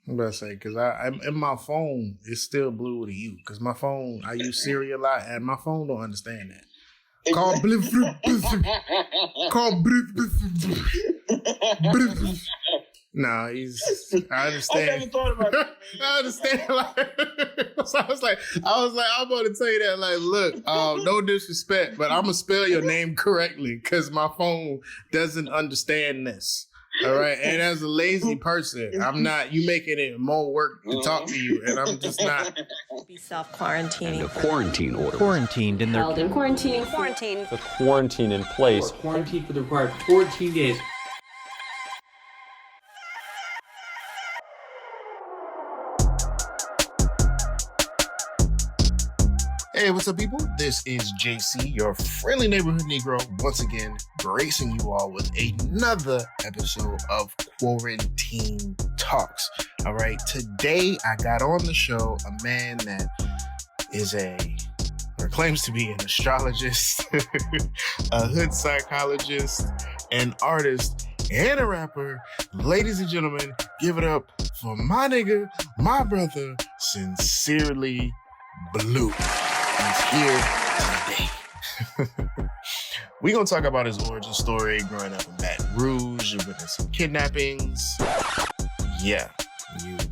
I'm about to say, because I'm in my phone, it's still blue to you. Because my phone, I use Siri a lot, and my phone don't understand that. Call Nah, I understand. I never thought about that. I understand. So I was like, I'm going to tell you that. Like, look, no disrespect, but I'm gonna spell your name correctly because my phone doesn't understand this. All right, and as a lazy person, I'm not. You making it more work to talk to you, and I'm just not. Be self-quarantining. And a quarantine order. Quarantined in their... Held in quarantine. The quarantine in place. Quarantine for the required 14 days. Hey, what's up, people? This is JC, your friendly neighborhood Negro, once again gracing you all with another episode of Quarantine Talks. All right, today I got on the show a man that is or claims to be an astrologist, a hood psychologist, an artist, and a rapper. Ladies and gentlemen, give it up for my nigga, my brother, Sincerely Blue. He's here today. We're going to talk about his origin story, growing up in Baton Rouge, witnessing kidnappings. Yeah,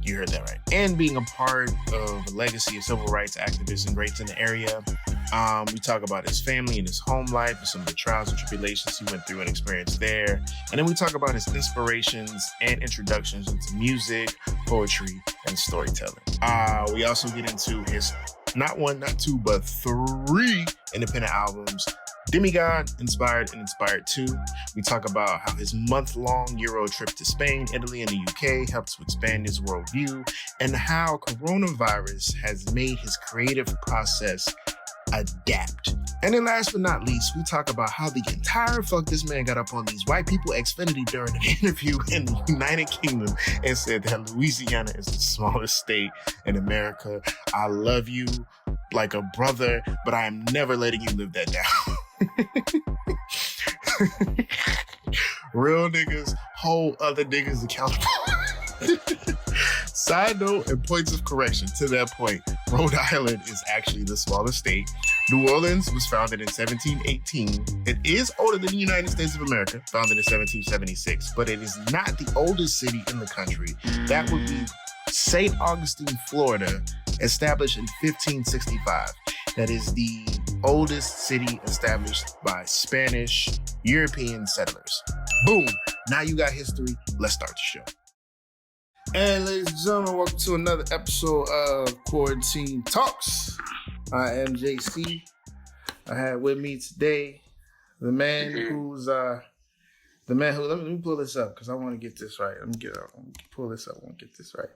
you heard that right. And being a part of a legacy of civil rights activists and greats in the area. We talk about his family and his home life and some of the trials and tribulations he went through and experienced there. And then we talk about his inspirations and introductions into music, poetry, and storytelling. We also get into his not one, not two, but 3 independent albums. Demigod, Inspired, and Inspired 2. We talk about how his month-long Euro trip to Spain, Italy, and the UK helped to expand his worldview, and how coronavirus has made his creative process adapt. And then last but not least, we talk about how the entire fuck this man got up on these white people Xfinity during an interview in the United Kingdom and said that Louisiana is the smallest state in America. I love you like a brother, but I am never letting you live that down. Real niggas hold other niggas accountable. Side note and points of correction to that point, Rhode Island is actually the smallest state. New Orleans was founded in 1718. It is older than the United States of America, founded in 1776, but it is not the oldest city in the country. That would be St. Augustine, Florida, established in 1565. That is the oldest city established by Spanish European settlers. Boom. Now you got history. Let's start the show. And ladies and gentlemen, welcome to another episode of Quarantine Talks. I am JC. I have with me today the man who's let me pull this up because I want to get this right. Let me pull this up. I want to get this right.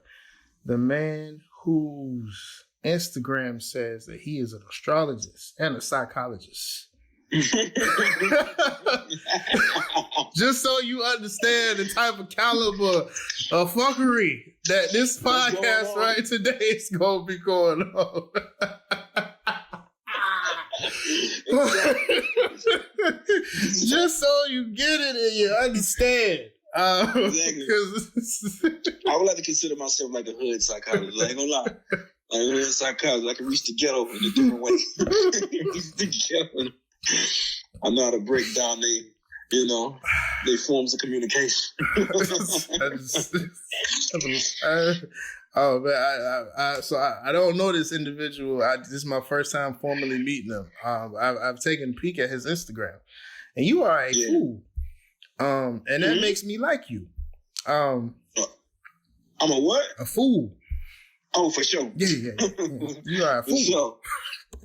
The man whose Instagram says that he is an astrologist and a psychologist. Just so you understand the type of caliber of fuckery that this podcast right today is going to be going on. Just so you get it and you understand. Exactly. I would like to consider myself like a hood psychologist. I ain't gonna lie. Like a hood psychologist. I can reach the ghetto in a different way. I know how to break down they forms of communication. I don't know this individual. This is my first time formally meeting him. I've taken a peek at his Instagram, and you are a fool. And that makes me like you. I'm a what? A fool. Oh, for sure. Yeah. You are a fool. For sure.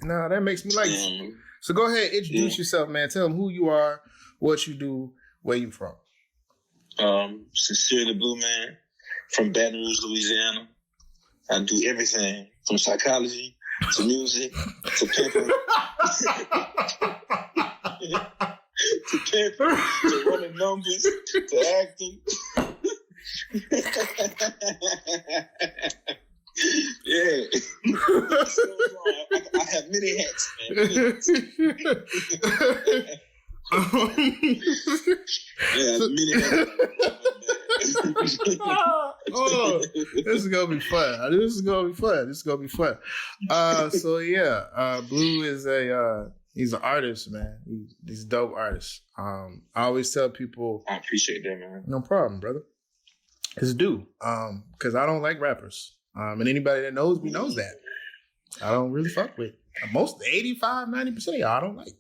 No, that makes me like you. So go ahead, introduce yourself, man. Tell them who you are, what you do, where you from. Sincerely Blue, man, from Baton Rouge, Louisiana. I do everything from psychology to music to pimping to running numbers to acting. Yeah. I have many hats, man. Yeah, many hats. Oh, this is gonna be fun. So yeah, Blue is he's an artist, man. He's a dope artist. I always tell people, I appreciate that, man. No problem, brother. It's due. Because I don't like rappers. And anybody that knows me knows that. I don't really fuck with most 85, 90% of y'all I don't like.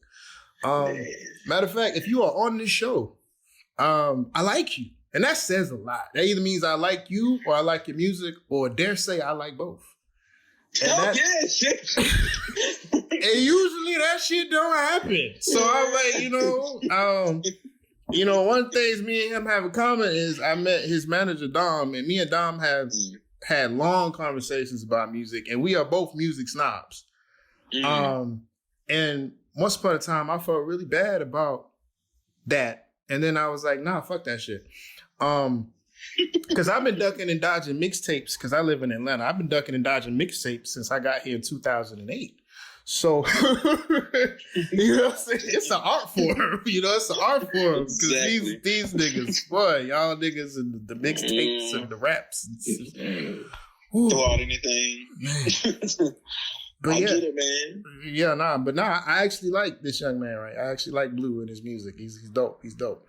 Matter of fact, if you are on this show, I like you. And that says a lot. That either means I like you or I like your music, or dare say I like both. And shit. And usually that shit don't happen. So I'm like, one thing me and him have in common is I met his manager, Dom, and me and Dom have had long conversations about music, and we are both music snobs. And once upon a time, I felt really bad about that. And then I was like, nah, fuck that shit. Because I've been ducking and dodging mixtapes because I live in Atlanta. I've been ducking and dodging mixtapes since I got here in 2008. So, you know what I'm saying? It's an art form. It's an art form. Because these niggas, boy, y'all niggas and the mixtapes and the raps. Throw out anything. But I get it, man. Yeah, I actually like this young man, right? I actually like Blue and his music. He's dope. He's dope.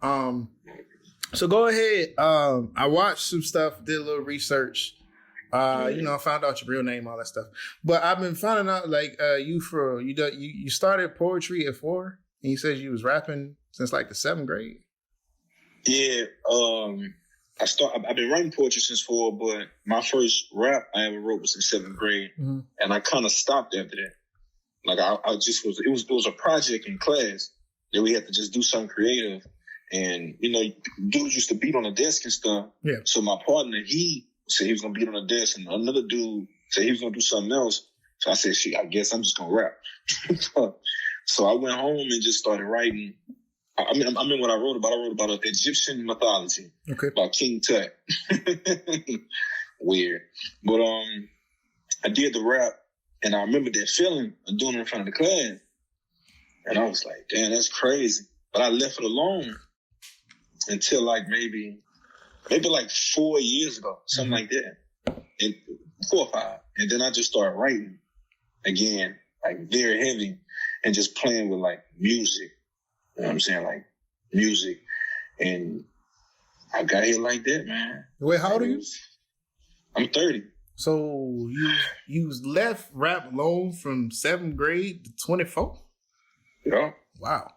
So go ahead. I watched some stuff, did a little research. I found out your real name, all that stuff. But I've been finding out, like, you started poetry at 4, and you said you was rapping since like the 7th grade. Yeah, I've been writing poetry since 4, but my first rap I ever wrote was in 7th grade, and I kind of stopped after that. Like it was a project in class that we had to just do something creative, and dudes used to beat on the desk and stuff. Yeah. So my partner, he said he was gonna beat on the desk, and another dude said he was gonna do something else. So I said, shit, I guess I'm just gonna rap. So I went home and just started writing. I mean what I wrote about. I wrote about Egyptian mythology, about King Tut. Weird, but I did the rap, and I remember that feeling of doing it in front of the class, and I was like, damn, that's crazy. But I left it alone until like maybe like 4 years ago, something like that, and 4 or 5, and then I just started writing again, like very heavy, and just playing with like music. You know what I'm saying? Like music. And I got here like that, man. Wait, how old are you? I'm 30. So you left rap alone from 7th grade to 24? Yeah. Wow.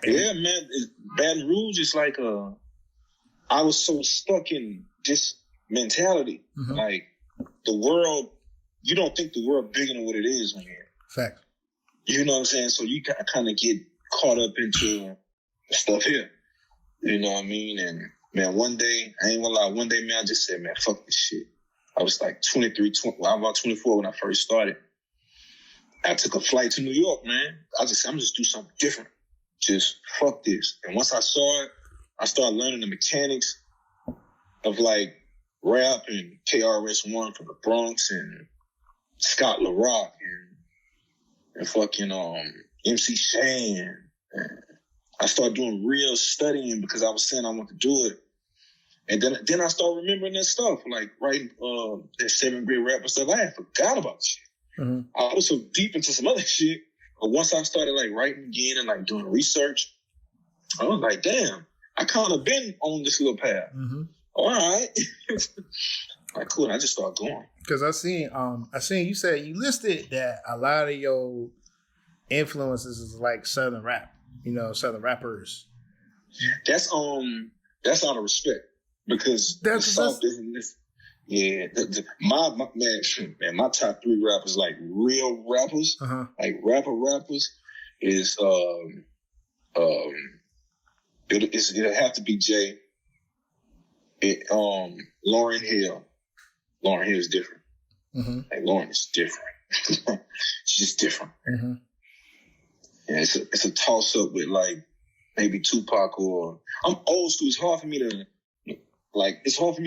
Yeah, man. Baton Rouge is like I was so stuck in this mentality. Like the world, you don't think the world bigger than what it is when you're here. Fact. You know what I'm saying? So you kind of get caught up into stuff here. You know what I mean? And man, one day, I ain't gonna lie, man, I just said, man, fuck this shit. I was like 23, I was about 24 when I first started. I took a flight to New York, man. I'm just do something different. Just fuck this. And once I saw it, I started learning the mechanics of like rap and KRS-One from the Bronx and Scott LaRock and fucking MC Shan. And I started doing real studying because I was saying I want to do it. And then I started remembering that stuff, like writing that 7th grade rap and stuff. I had forgot about shit. I was so deep into some other shit. But once I started like writing again and like doing research, I was like, damn, I kind of been on this little path. All right. Like, cool. And I just started going. Because I seen you said you listed that a lot of your influences is like Southern rap, Southern rappers. That's out of respect because the South isn't this. Yeah, my my top 3 rappers, like real rappers, like rappers, is it'll have to be Jay. Lauryn Hill. Lauryn Hill is different. Like Lauryn is different. She's just different. Yeah, it's a toss up with like maybe Tupac or I'm old school. It's hard for me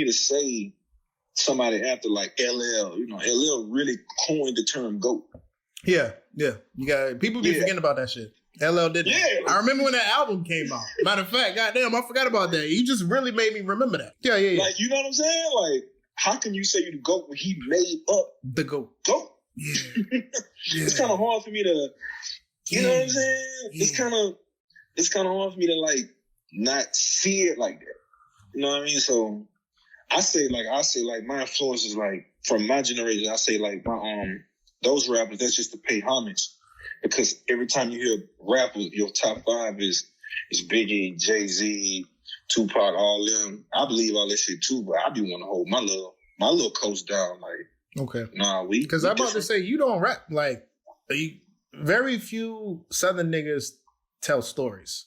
to say somebody after like LL. LL really coined the term GOAT. Yeah. You got people be forgetting about that shit. LL did that. Yeah. I remember when that album came out. Matter of fact, goddamn, I forgot about that. You just really made me remember that. Yeah. Like, you know what I'm saying? Like, how can you say you the GOAT when he made up the GOAT? Yeah. It's kind of hard for me to, you know what I'm saying? Yeah. It's kind of hard for me to like not see it like that. You know what I mean? So I say like my influences like from my generation. I say like my those rappers. That's just to pay homage, because every time you hear rappers, your top 5 is Biggie, Jay-Z, Tupac, all them. I believe all that shit too, but I be want to hold my little coast down. Like, okay, nah, because I'm about to say you don't rap like very few Southern niggas tell stories.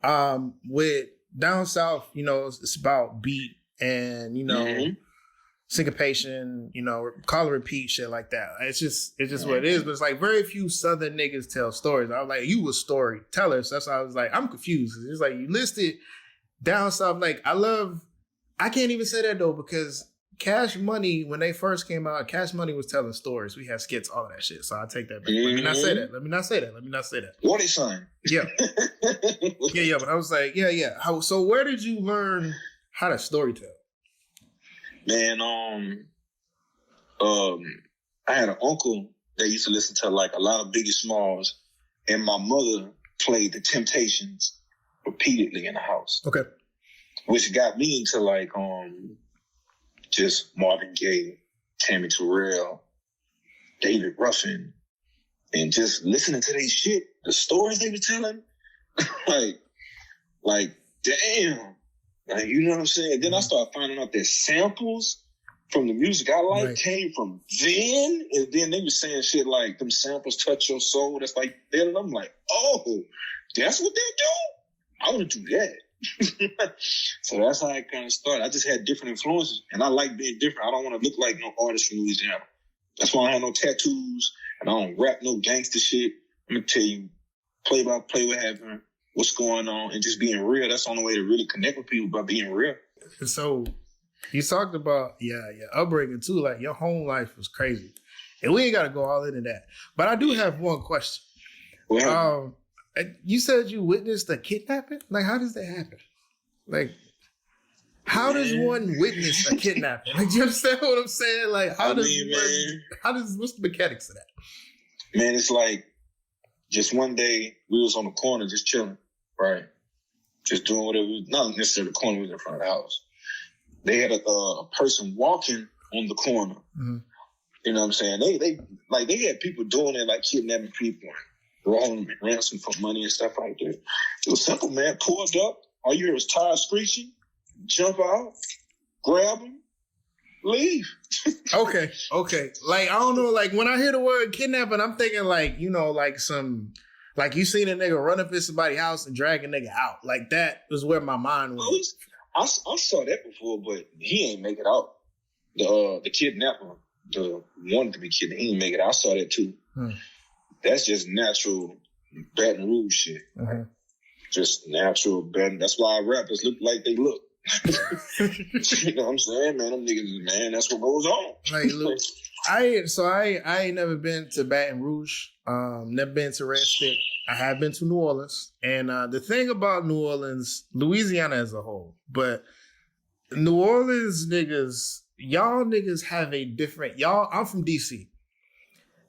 With down south, you know, it's about beat and you know syncopation, you know, call and repeat, shit like that. It's just what it is. But it's like very few Southern niggas tell stories. I was like, you a storyteller. So that's why I was like, I'm confused. It's like you listed down south. Like I can't even say that though, because Cash Money, when they first came out, Cash Money was telling stories. We had skits, all of that shit. So I take that back. Let me not say that. What is son? Yeah. yeah. But I was like, yeah. So where did you learn how to storytell? Man, I had an uncle that used to listen to like a lot of Biggie Smalls, and my mother played the Temptations repeatedly in the house. Okay. Which got me into like just Marvin Gaye, Tammy Terrell, David Ruffin, and just listening to their shit, the stories they were telling, like damn, like, you know what I'm saying? Then I started finding out that samples from the music I like came from then, and then they were saying shit like them samples touch your soul. That's like, then I'm like, oh, that's what they do. I want to do that. So that's how it kind of started. I just had different influences, and I like being different. I don't want to look like no artist from Louisiana. That's why I have no tattoos, and I don't rap no gangster shit. I'm gonna tell you, play by play what happened, what's going on, and just being real. That's the only way to really connect with people, by being real. So you talked about your upbringing too. Like your home life was crazy, and we ain't got to go all into that. But I do have one question. You said you witnessed a kidnapping? Like, how does that happen? Like, how does one witness a kidnapping? Like, do you understand what I'm saying? Like, what's the mechanics of that? Man, it's like, just one day, we was on the corner just chilling, right? Just doing whatever, not necessarily the corner, we was in front of the house. They had a person walking on the corner. Mm-hmm. You know what I'm saying? They had people doing it, like kidnapping people, rolling ransom for money and stuff like that. It was simple, man. Pulled up. All you hear was tires screeching. Jump out. Grab them. Leave. Okay. Like, I don't know. Like, when I hear the word kidnapping, I'm thinking like, you know, like like you seen a nigga run up in somebody's house and drag a nigga out. Like, that was where my mind went. I saw that before, but he ain't make it out. The kidnapper, the wanted to be kidnapped, he didn't make it out. I saw that too. That's just natural Baton Rouge shit. Right? Just natural Baton. That's why rappers look like they look. You know what I'm saying, man? Them niggas, man, that's what goes on. Like, look, I ain't never been to Baton Rouge. Never been to Red Stick. I have been to New Orleans. And the thing about New Orleans, Louisiana as a whole, but New Orleans niggas, y'all niggas have a different, I'm from DC.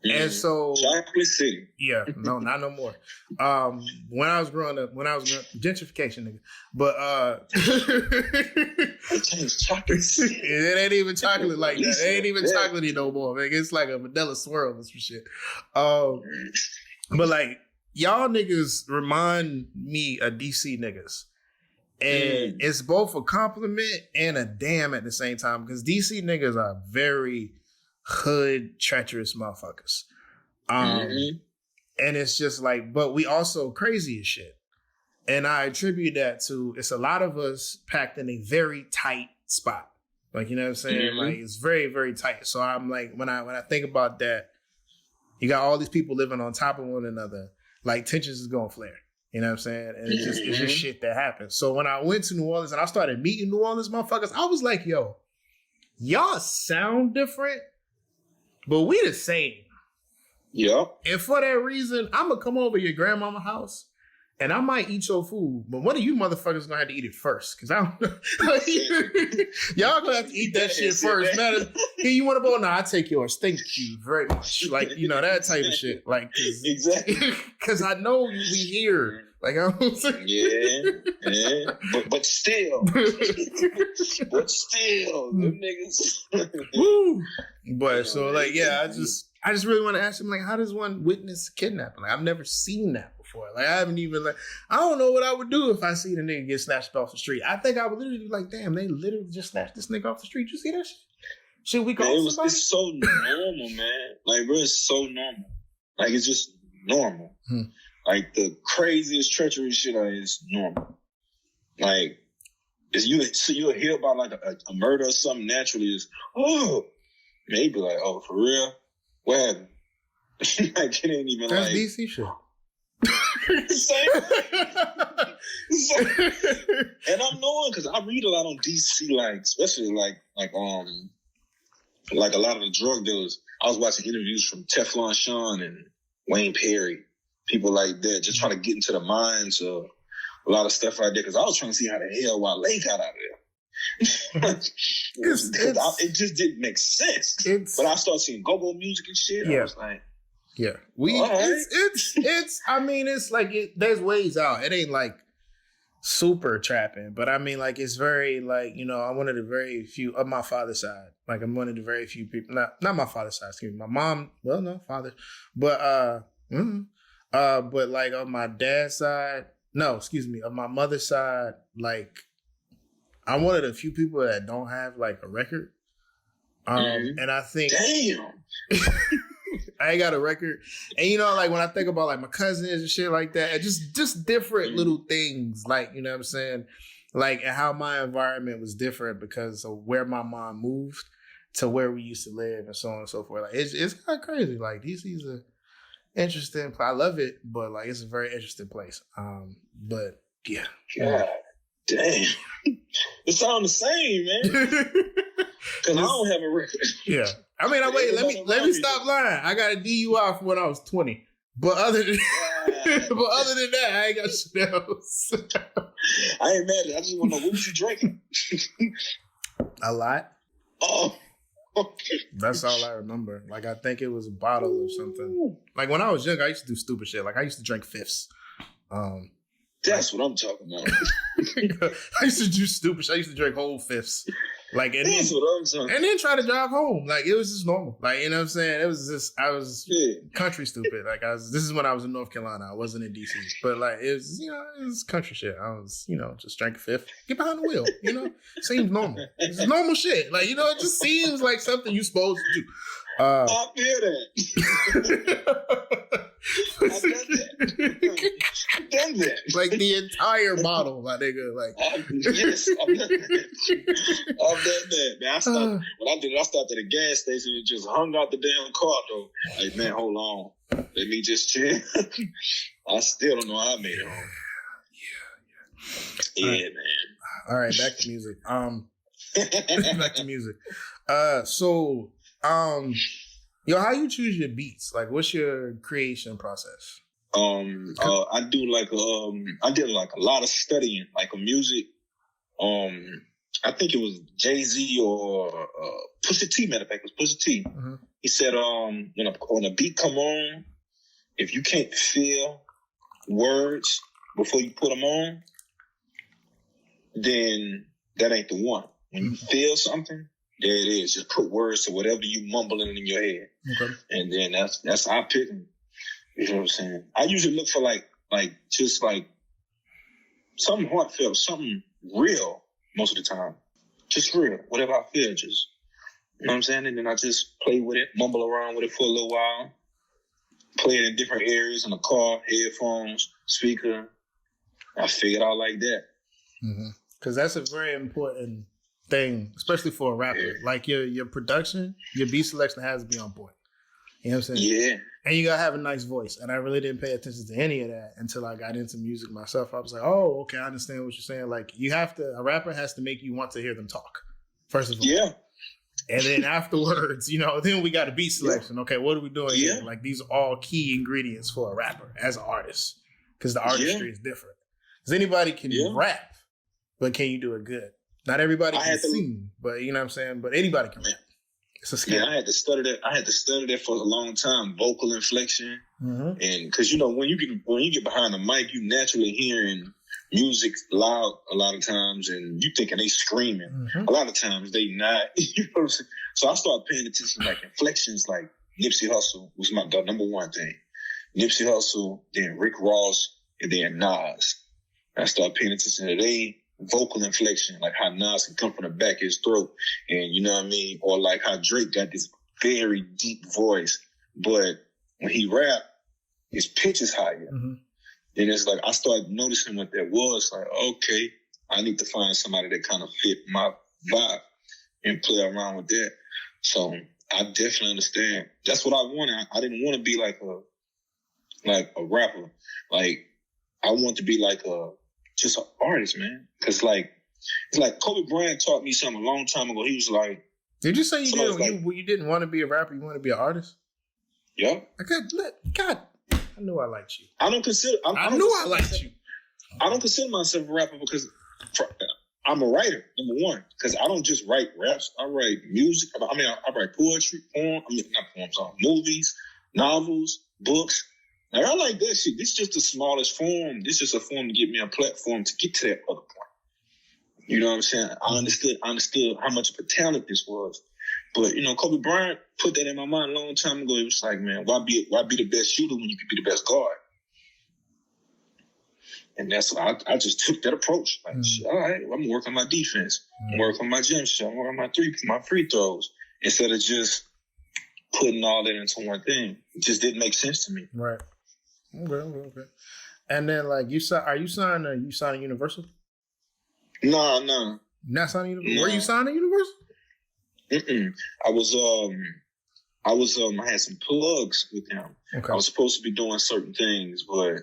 And so, Chocolate City. Yeah, no, not no more. When I was growing up, gentrification, nigga. But Chocolate City. It ain't even chocolate like that. It ain't even chocolatey no more, man. It's like a vanilla swirl or some shit. But like, y'all niggas remind me of DC niggas. And it's both a compliment and a damn at the same time, because DC niggas are very hood, treacherous motherfuckers. And it's just like, but we also crazy as shit. And I attribute that to, it's a lot of us packed in a very tight spot. Like, you know what I'm saying? Like, it's very, very tight. So I'm like, when I think about that, you got all these people living on top of one another, like tensions is gonna flare. You know what I'm saying? And it's just shit that happens. So when I went to New Orleans and I started meeting New Orleans motherfuckers, I was like, yo, y'all sound different, but we the same. Yep. And for that reason, I'm gonna come over to your grandmama's house and I might eat your food, but one of you motherfuckers gonna have to eat it first. Cause I don't know. Y'all gonna have to eat that shit first. Man, here, you want a bowl? Nah, I take yours. Thank you very much. Like, that type of shit. Like, exactly. Cause I know we here. Like, I'm saying. Yeah. But still. Them niggas. Woo. But so like, yeah, I just really want to ask him, like, how does one witness kidnapping? Like, I've never seen that before. Like, I haven't even, like, I don't know what I would do if I see the nigga get snatched off the street. I think I would literally be like, damn, they literally just snatched this nigga off the street. You see that shit? Should we call somebody? It's so normal, man. Like, bro, it's so normal. Like, it's just normal. Like, the craziest treachery shit is normal. Like, you'll hear about, like, a murder or something naturally is, maybe like, oh, for real? What happened? Like, it ain't even That's like... That's DC shit. And I'm knowing, because I read a lot on DC, like, especially like a lot of the drug dealers. I was watching interviews from Teflon Sean and Wayne Perry, people like that, just trying to get into the minds of a lot of stuff right there, because I was trying to see how the hell Wale got out of there. It just didn't make sense. But I started seeing go-go music and shit. Yeah. I was like, yeah, right. it's. I mean, it's like there's ways out. It ain't like super trapping, but I mean, like, it's very like, I'm one of the very few of my father's side. Like, I'm one of the very few people. Not my father's side. Excuse me, my mom. Well, no, father, but but like on my dad's side, no, excuse me, on my mother's side, like, I'm one of the few people that don't have like a record. And I think, damn. I ain't got a record. And like when I think about like my cousins and shit like that, just different little things, like, you know what I'm saying? Like, and how my environment was different because of where my mom moved to where we used to live and so on and so forth. Like, it's kind of crazy. Like, DC's a interesting place. I love it, but like, it's a very interesting place. But yeah. God damn. It sounds the same, man. Because I don't have a record. Yeah. I mean, let me stop lying. I got a DUI from when I was 20. But other than that, I ain't got shit else. I ain't mad at it. I just want to know, what was you drinking? A lot. Oh. That's all I remember. Like, I think it was a bottle or something. Like, when I was young, I used to do stupid shit. Like, I used to drink fifths. That's what I'm talking about. I used to do stupid shit. I used to drink whole fifths. Like, and then try to drive home. Like, it was just normal. Like, you know what I'm saying? It was just, I was country stupid. Like, this is when I was in North Carolina. I wasn't in DC. But like, it was, it was country shit. I was, just drank a fifth. Get behind the wheel, Seems normal. It's normal shit. Like, it just seems like something you're supposed to do. I feel that. I've done that. Like the entire bottle, my nigga. Like, yes, I've done that. Man, I stopped when I did it. I stopped at a gas station and just hung out the damn car though. Like, man, hold on, let me just chill. I still don't know how I made it home. Yeah, man. All right, back to music. Back to music. Yo, how you choose your beats? Like, what's your creation process? I did like a lot of studying, like a music. I think it was Jay-Z or Pusha T. Matter of fact, it was Pusha T. Mm-hmm. He said, when a beat come on, if you can't feel words before you put them on, then that ain't the one. When you feel something, there it is. Just put words to whatever you mumbling in your head. Okay. And then that's how I pick them. You know what I'm saying? I usually look for like something heartfelt, something real most of the time. Just real. Whatever I feel, just, you know what I'm saying? And then I just play with it, mumble around with it for a little while. Play it in different areas in the car, headphones, speaker. I figure it out like that. Because that's a very important thing, especially for a rapper. Yeah. Like your production, your beat selection has to be on point. You know what I'm saying? Yeah. And you gotta have a nice voice. And I really didn't pay attention to any of that until I got into music myself. I was like, oh, okay, I understand what you're saying. Like, a rapper has to make you want to hear them talk, first of all. Yeah. And then afterwards, then we got a beat selection. Okay, what are we doing here? Yeah. Like, these are all key ingredients for a rapper as an artist, because the artistry is different. Because anybody can rap, but can you do it good? Not everybody can sing, but you know what I'm saying? But anybody can rap. It's a skill. Yeah, I had to study that for a long time, vocal inflection. And because when you get behind the mic, you naturally hearing music loud a lot of times, and you thinking they screaming. A lot of times they not. You know what I'm saying? So I started paying attention to like inflections, like Nipsey Hussle was the number one thing. Nipsey Hussle, then Rick Ross, and then Nas. I started paying attention to they vocal inflection, like how Nas can come from the back of his throat, and you know what I mean, or like how Drake got this very deep voice, but when he rap, his pitch is higher. And it's like I started noticing what that was. Like, okay, I need to find somebody that kind of fit my vibe and play around with that. So I definitely understand. That's what I wanted. I didn't want to be like a rapper. Like I want to be like just an artist, man. Because it's like Kobe Bryant taught me something a long time ago. He was like, "Did you say you didn't want to be a rapper? You want to be an artist?" Yeah. God, I knew I liked you. I liked you. I don't consider myself a rapper because I'm a writer, number one. Because I don't just write raps. I write music. I write poetry, movies, novels, books. Like, I like that shit. This is just the smallest form. This is just a form to get me a platform to get to that other point. You know what I'm saying? I understood how much of a talent this was. But, Kobe Bryant put that in my mind a long time ago. It was like, man, why be the best shooter when you could be the best guard? And that's why I just took that approach. Like, all right, I'm going to work on my defense. I'm going to work on my jump shot. I'm going to work on my free throws. Instead of just putting all that into one thing. It just didn't make sense to me. Right. Okay. And then, like, are you signing Universal? No. Not signing Universal? No. Were you signing Universal? I had some plugs with them. Okay. I was supposed to be doing certain things, but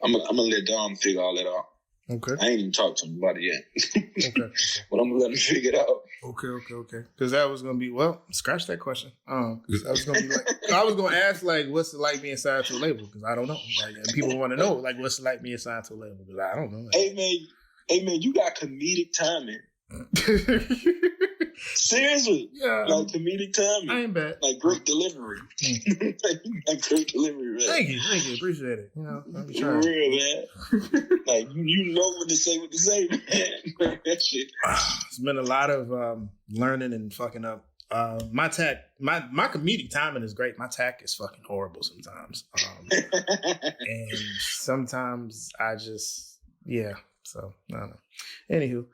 I'm gonna let Dom figure all that out. Okay. I ain't even talked to him about it yet. Okay. But I'm gonna let him figure it out. Okay. Because that was gonna be scratch that question. Because I was gonna be I was gonna ask what's it like being signed to a label? Because I don't know. People want to know what's it like being signed to a label? Because I don't know. Hey man, you got comedic timing. Seriously, yeah, like comedic timing. I ain't bad. Like great delivery. Like great delivery, man. Thank you, appreciate it. I'm trying. For real, man. Like you know what to say, man. That shit. It's been a lot of learning and fucking up. My comedic timing is great. My tack is fucking horrible sometimes. And sometimes I just So I don't know. Anywho,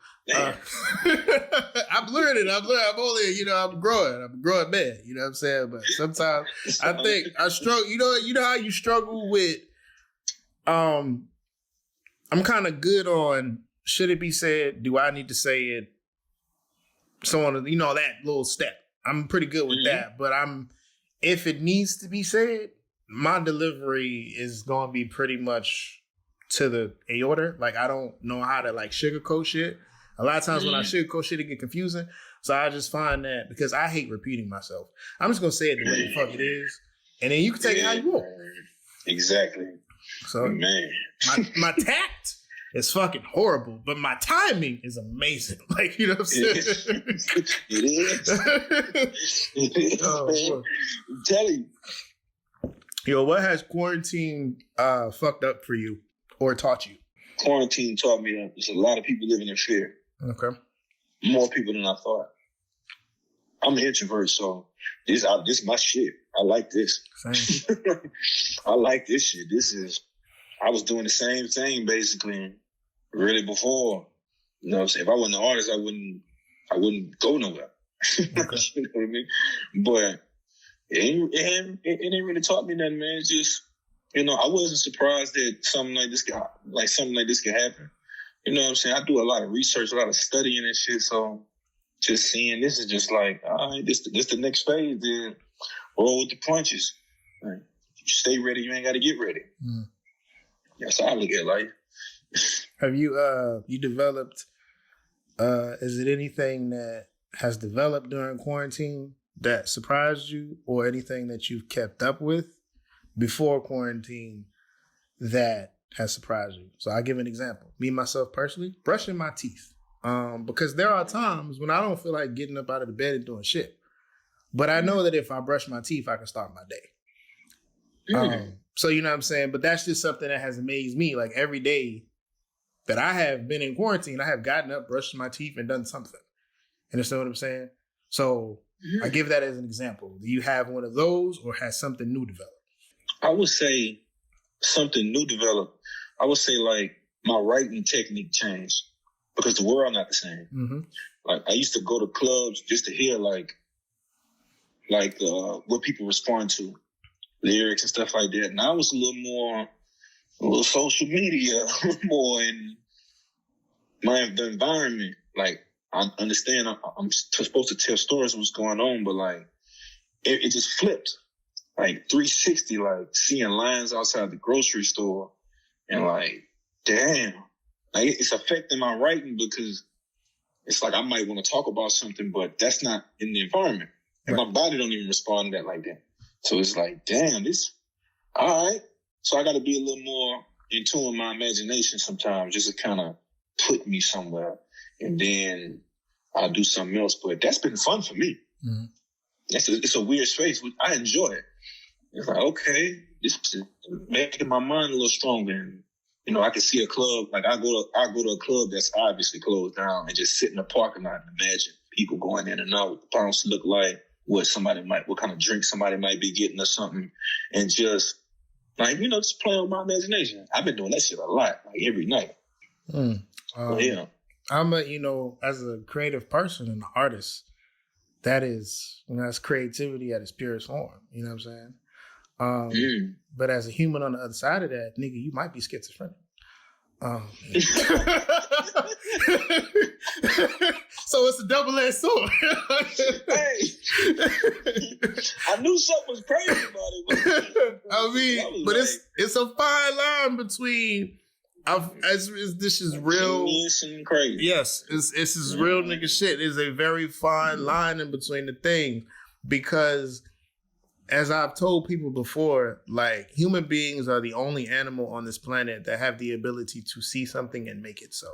I'm learning. I'm only, I'm a growing man. You know what I'm saying? But sometimes I think I struggle. You know how you struggle with. I'm kind of good on should it be said? Do I need to say it? So on, that little step. I'm pretty good with that. But if it needs to be said, my delivery is going to be pretty much to the aorta. Like, I don't know how to sugarcoat shit. A lot of times when I sugarcoat shit, it get confusing. So I just find that because I hate repeating myself, I'm just gonna say it the way the fuck it is, and then you can take it how you want. Exactly. So my tact is fucking horrible, but my timing is amazing. You know what I'm saying? It is. Oh, I'm telling you. Yo, what has quarantine fucked up for you or taught you? Quarantine taught me that there's a lot of people living in fear. Okay. More people than I thought. I'm an introvert, so this is my shit. I like this. Same. I like this shit. I was doing the same thing basically really before. You know what I'm saying? If I wasn't an artist, I wouldn't go nowhere. Okay. You know what I mean? But it ain't really taught me nothing, man. It's just, I wasn't surprised that something like this could happen. You know what I'm saying? I do a lot of research, a lot of studying and shit. So just seeing this is just like, all right, this the next phase. Then roll with the punches. Like, you stay ready. You ain't got to get ready. That's how I look at life. Have you you developed? Is it anything that has developed during quarantine that surprised you, or anything that you've kept up with before quarantine that has surprised you? So I'll give an example. Me, myself personally, brushing my teeth. Because there are times when I don't feel like getting up out of the bed and doing shit. But I know that if I brush my teeth, I can start my day. So you know what I'm saying? But that's just something that has amazed me. Like every day that I have been in quarantine, I have gotten up, brushed my teeth, and done something. Understand what I'm saying? So I give that as an example. Do you have one of those, or has something new developed? I would say something new developed. I would say like my writing technique changed because the world not the same. Mm-hmm. Like I used to go to clubs just to hear like what people respond to, lyrics and stuff like that. Now it's a little social media, more in the environment. Like I understand I'm supposed to tell stories of what's going on, but like it just flipped. Like 360, like seeing lines outside the grocery store and like, damn, like it's affecting my writing because it's like I might want to talk about something, but that's not in the environment. And my body don't even respond to that like that. So it's like, damn, this, all right. So I got to be a little more in tune with my imagination sometimes just to kind of put me somewhere. And then I'll do something else. But that's been fun for me. Mm-hmm. It's a weird space. I enjoy it. It's like, okay, this is making my mind a little stronger. And, you know, I can see a club. Like I go to a club that's obviously closed down and just sit in the parking lot and imagine people going in and out, what the bounce look like, what kind of drink somebody might be getting or something. And just like, you know, just playing with my imagination. I've been doing that shit a lot, like every night. Yeah. I'm as a creative person and an artist, that is, that's creativity at its purest form. You know what I'm saying? But as a human on the other side of that, nigga, you might be schizophrenic. So it's a double-edged sword. Hey, I knew something was crazy about it. I mean, but like, it's a fine line between. This is real. And crazy. Yes, this is real nigga shit. It's a very fine line in between the thing, because as I've told people before, like human beings are the only animal on this planet that have the ability to see something and make it so.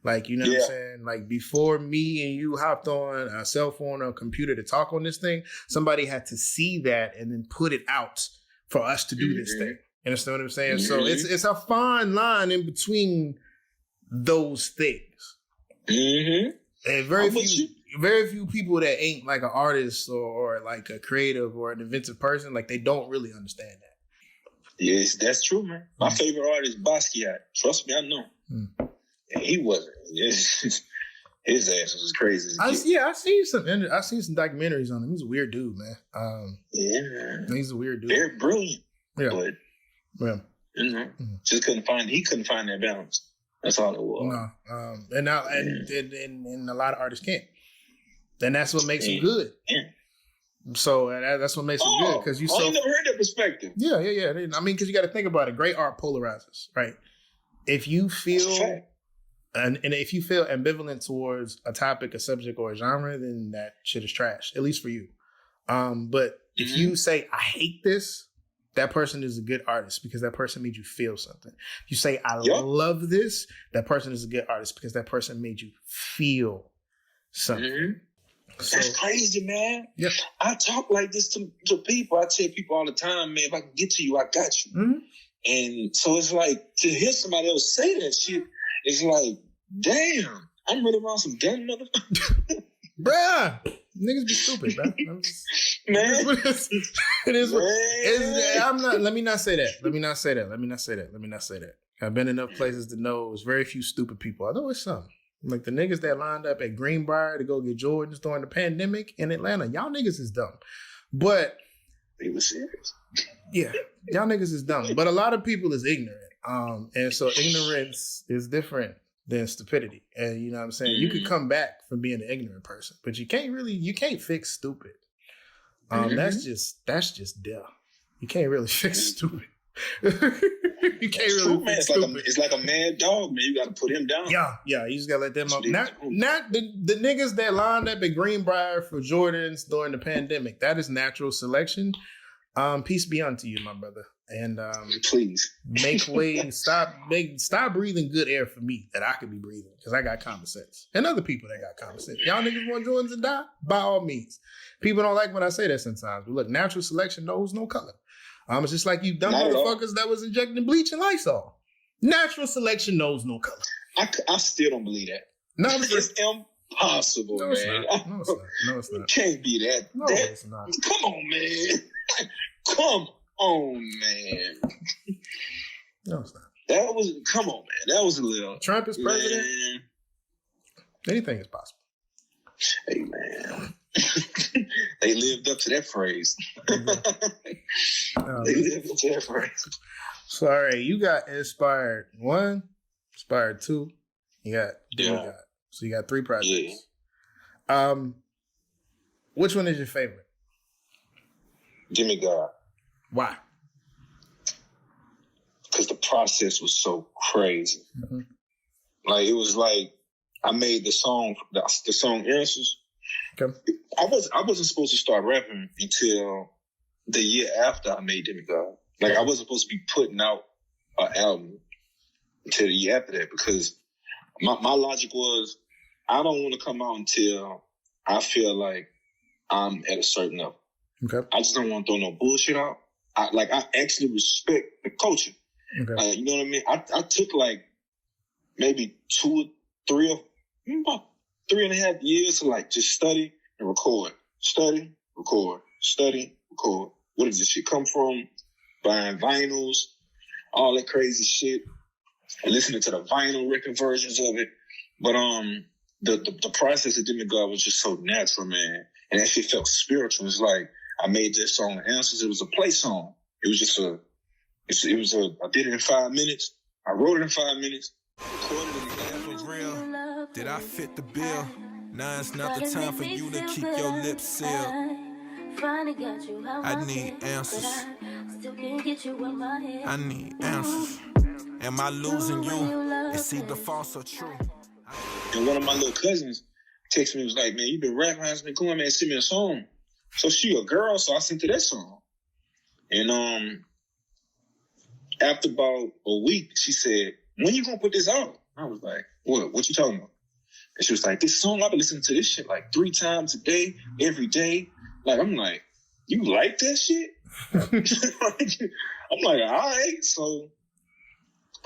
Like, you know what I'm saying? Like before me and you hopped on a cell phone or a computer to talk on this thing, somebody had to see that and then put it out for us to do this thing. You understand what I'm saying? So it's a fine line in between those things. And very few people that ain't like an artist or like a creative or an inventive person, like they don't really understand that. Yes, that's true, man. My favorite artist, Basquiat. Trust me, I know. And he wasn't. His ass was crazy. I seen some documentaries on him. He's a weird dude, man. He's a weird dude. Very brilliant. Yeah. But you know, he couldn't find that balance. That's all it was. No. And a lot of artists can't. And that's what makes them good. Yeah. So that's what makes them good, because you. I never heard that perspective. Yeah. I mean, because you got to think about it. Great art polarizes, right? If you feel and if you feel ambivalent towards a topic, a subject, or a genre, then that shit is trash. At least for you. But if you say I hate this, that person is a good artist because that person made you feel something. You say, I love this, that person is a good artist because that person made you feel something. So, that's crazy, man. Yeah. I talk like this to people. I tell people all the time, man, if I can get to you, I got you. And so it's like, to hear somebody else say that shit, it's like, damn, I'm really around some dumb motherfuckers. Bruh. Niggas be stupid, bro. Man. It is. Let me not say that. I've been enough places to know there's very few stupid people. I know it's some. Like the niggas that lined up at Greenbrier to go get Jordans during the pandemic in Atlanta. Y'all niggas is dumb. But they were serious. Yeah. Y'all niggas is dumb. But a lot of people is ignorant. And so ignorance is different than stupidity. And you know what I'm saying? You could come back from being an ignorant person, but you can't fix stupid. That's just dumb. You can't really fix stupid. You can't really true, man. fix It's like a mad dog, man. You got to put him down. Yeah, you just gotta let them up. Not the niggas that lined up at Greenbrier for Jordans during the pandemic. That is natural selection. Peace be unto you, my brother. And please make way. Stop breathing good air for me that I could be breathing because I got common sense and other people that got common sense. Y'all niggas want Jordans and die? By all means. People don't like when I say that sometimes. But look, natural selection knows no color. It's just like you dumb motherfuckers that was injecting bleach and Lysol. Natural selection knows no color. I still don't believe that. No, it's impossible, no, man. No, it's not. It can't be that. No, it's not. Come on, man. Come on, man. No, it's not. Come on, man. That was a little. Trump is president. Man. Anything is possible. Hey, man. They lived up to that phrase. They lived up to that phrase. So, all right, you got Inspired 1, Inspired 2, you got Demigod. Yeah. So you got 3 projects. Yeah. Which one is your favorite? Demigod. Why? Because the process was so crazy. Mm-hmm. Like, it was like I made the song Answers. Okay. I wasn't supposed to start rapping until the year after I made Demigod. Like, I wasn't supposed to be putting out an album until the year after that because my logic was I don't want to come out until I feel like I'm at a certain level. Okay. I just don't want to throw no bullshit out. I actually respect the culture. Okay. You know what I mean? I took like maybe 2 or 3 or about 3.5 years to like just study and record. Study, record, study, record. Where does this shit come from? Buying vinyls, all that crazy shit, and listening to the vinyl record versions of it. But the process of Demigod was just so natural, man. And that shit felt spiritual. It's like I made this song Answers. It was a play song. It was just I did it in 5 minutes. I wrote it in 5 minutes. Recorded it in 5 minutes. Did I fit the bill? Now it's not the time for you to keep your lips sealed. I need answers. I need answers. Am I losing you? It's either false or true. And one of my little cousins texted me, was like, man, you been rapping, how's it been going, man? Send me a song. So she a girl, so I sent her that song. And after about a week, she said, when you gonna put this out? I was like, what you talking about? And she was like, this song, I've been listening to this shit like 3 times a day, every day. Like, I'm like, you like that shit? I'm like, all right. So,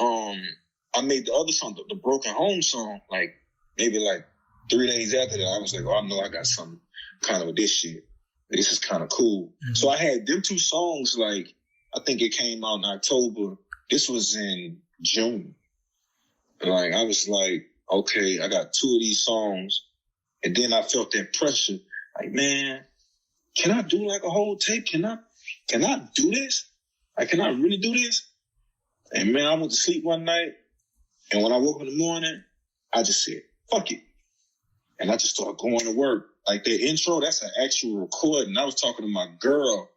I made the other song, the Broken Home song, like maybe like 3 days after that. I was like, oh, I know I got something kind of with this shit. This is kind of cool. Mm-hmm. So I had them 2 songs, like, I think it came out in October. This was in June. Like, I was like, okay, I got 2 of these songs. And then I felt that pressure. Like, man, can I do like a whole tape? Can I do this? Like, can I really do this? And man, I went to sleep one night. And when I woke up in the morning, I just said, fuck it. And I just started going to work. Like that intro, that's an actual recording. I was talking to my girl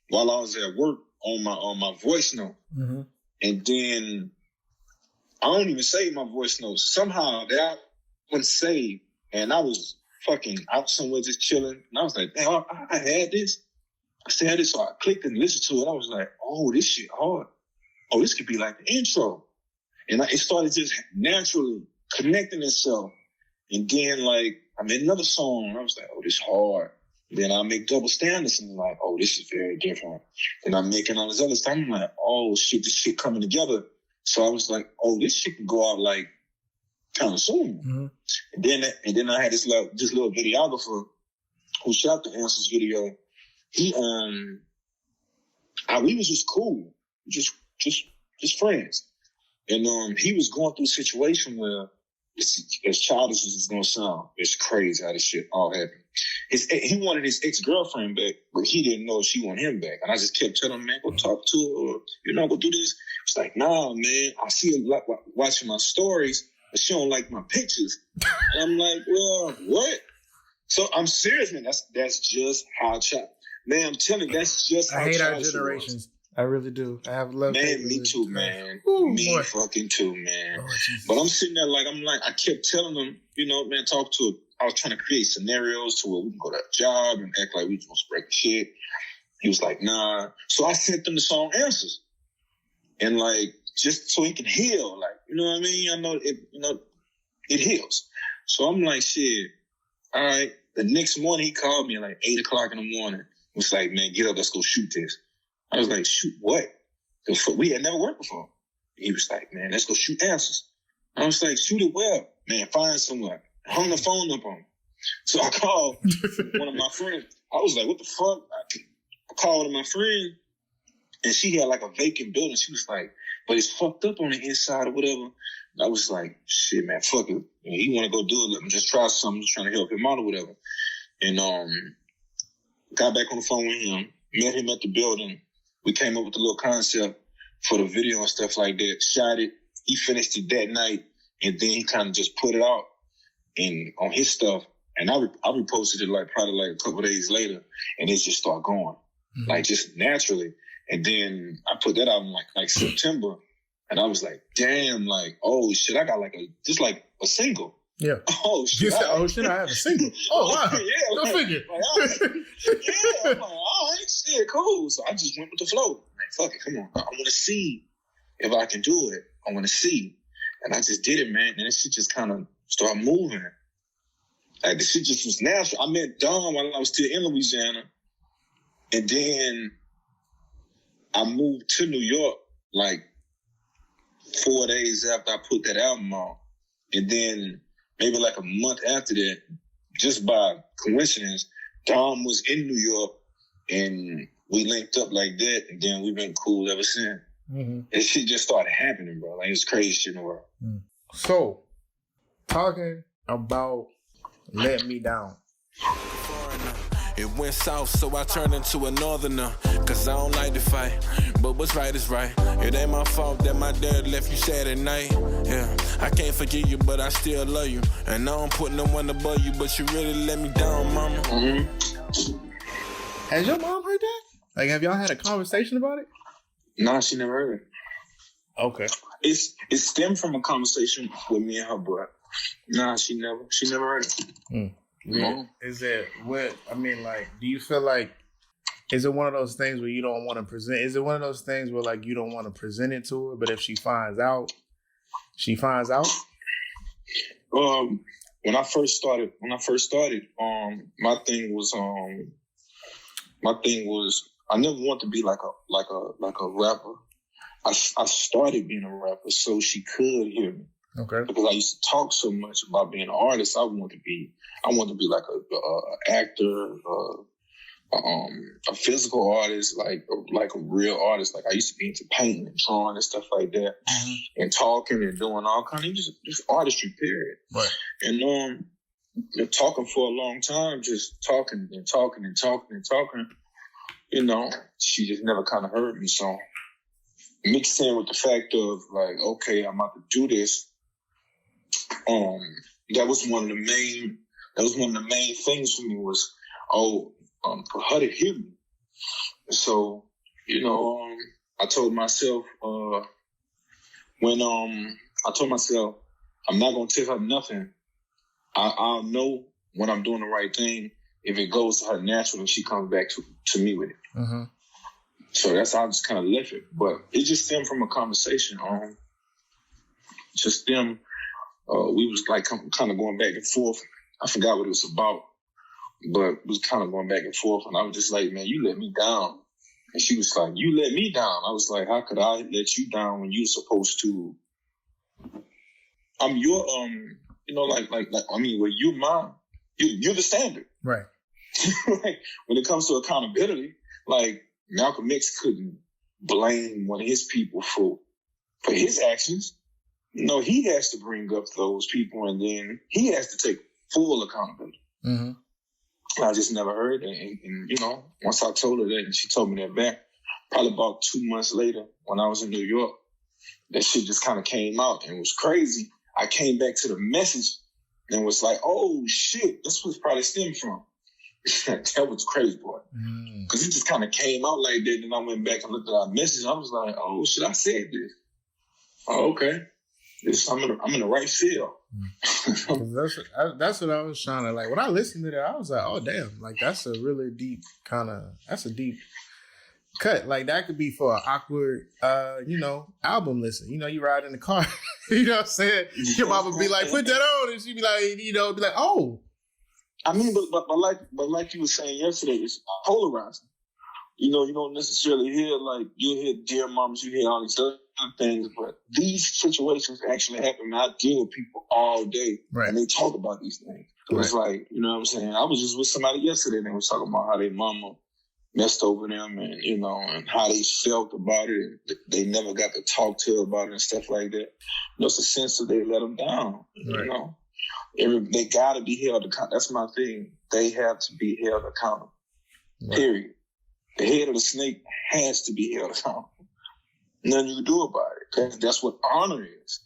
while I was at work on my voice note. Mm-hmm. And then I don't even save my voice notes. Somehow that one saved. And I was fucking out somewhere just chilling. And I was like, damn, I had this. I still had this. So I clicked and listened to it. I was like, oh, this shit hard. Oh, this could be like the intro. And it started just naturally connecting itself. And then, like, I made another song. And I was like, oh, this hard. Then I make double standards. And I'm like, oh, this is very different. And I'm making all this other stuff. I'm like, oh, shit, this shit coming together. So I was like, oh, this shit can go out, like, kind of soon. Mm-hmm. And then I had this little videographer who shot the Answers video. He, we was just cool. Just friends. And he was going through a situation where, as childish as it's gonna sound, it's crazy how this shit all happened. He wanted his ex-girlfriend back, but he didn't know if she wanted him back. And I just kept telling him, man, go talk to her, or, go do this. It's like, nah, man, I see her watching my stories, but she don't like my pictures. And I'm like, well, what? So I'm serious, man. That's just how man, I'm telling you, that's just how I hate our generations. I really do. I have love. Man, me too, man. Ooh, me boy. fucking too, man. Oh, but I'm sitting there I kept telling them, man, I was trying to create scenarios to where we can go to a job and act like we just break shit. He was like, nah. So I sent them the song Answers. And just so he can heal. You know what I mean? I know it heals. So I'm like, shit. All right. The next morning he called me at 8 o'clock in the morning. He was like, man, get up, let's go shoot this. I was like, shoot what? We had never worked before. He was like, man, let's go shoot Answers. I was like, shoot it well. Man, find somewhere. I hung the phone up on him. So I called one of my friends. I was like, what the fuck? I called one of my friends, and she had a vacant building. She was like, but it's fucked up on the inside or whatever. And I was like, shit, man, fuck it. He want to go do it. Let me just try something, just trying to help him out or whatever. And got back on the phone with him, met him at the building. We came up with a little concept for the video and stuff like that. Shot it. He finished it that night, and then he kind of just put it out on his stuff. And I reposted it probably a couple of days later, and it just started going, just naturally. And then I put that out in September, and I was like, damn, oh shit, I got a single. Yeah. Oh shit. You said, oh shit, I have a single. Oh wow. Yeah. Go figure. Yeah. I'm like, all right, shit, cool. So I just went with the flow. Fuck it, come on. I want to see if I can do it. I want to see. And I just did it, man. And this shit just kind of started moving. The shit just was natural. I met Don while I was still in Louisiana. And then I moved to New York 4 days after I put that album out. And then maybe a month after that, just by coincidence, Dom was in New York and we linked up like that. And then we've been cool ever since. Mm-hmm. And shit just started happening, bro. It's crazy shit in the world. So, talking about Let Me Down. It went south, so I turned into a northerner. Cause I don't like to fight, but what's right is right. It ain't my fault that my dad left you sad at night. Yeah, I can't forgive you, but I still love you. And I don't put no one above you, but you really let me down, mama. Mm-hmm. Has your mom heard that? Have y'all had a conversation about it? Nah, she never heard it. Okay. It stemmed from a conversation with me and her, but nah, she never heard it. Yeah. Is it do you feel is it one of those things where you don't want to present? Is it one of those things where you don't want to present it to her, but if she finds out, she finds out? When I first started, my thing was I never wanted to be like a rapper. I started being a rapper so she could hear me. Okay. Because I used to talk so much about being an artist, I wanted to be like a actor, a physical artist, like a real artist. I used to be into painting and drawing and stuff like that, and talking and doing all kind of just artistry, period. Right. And talking for a long time, just talking and talking and talking and talking. She just never kind of heard me. So mixed in with the fact of okay, I'm about to do this. That was one of the main things for me was, for her to hear me. So, I told myself, I'm not going to tell her nothing. I'll know when I'm doing the right thing if it goes to her naturally and she comes back to me with it. Mm-hmm. So that's how I just kind of left it. But it just stemmed from a conversation. Just them. We was kind of going back and forth. I forgot what it was about, but it was kind of going back and forth. And I was just like, man, you let me down. And she was like, you let me down. I was like, how could I let you down when you're supposed to? I'm your, well, you're mine. You're the standard. Right. When it comes to accountability, Malcolm X couldn't blame one of his people for his actions. He has to bring up those people, and then he has to take full accountability. Mm-hmm. I just never heard it. And once I told her that, and she told me that back, probably about 2 months later, when I was in New York, that shit just kind of came out, and it was crazy. I came back to the message and was like, oh, shit, that's what it probably stemmed from. That was crazy, boy. Because it just kind of came out like that. And I went back and looked at our message. I was like, oh, shit, I said this. Oh, okay. I'm in the right field. That's what I was trying to, like, when I listened to that, I was like, oh, damn. Like, that's a really deep that's a deep cut. Like, that could be for an awkward, album listen. You ride in the car. You know what I'm saying? Your mama be like, put that on. And she be like, be like, oh. I mean, but like you were saying yesterday, it's polarizing. You don't necessarily hear, like, you hear dear moms, you hear all these other things, but these situations actually happen. I deal with people all day, and they talk about these things. So it's like, you know what I'm saying? I was just with somebody yesterday, and they were talking about how their mama messed over them, and, and how they felt about it. And they never got to talk to her about it and stuff like that. It's a sense that they let them down, They got to be held accountable. That's my thing. They have to be held accountable. Period. The head of the snake has to be held accountable. Nothing you can do about it, because that's what honor is.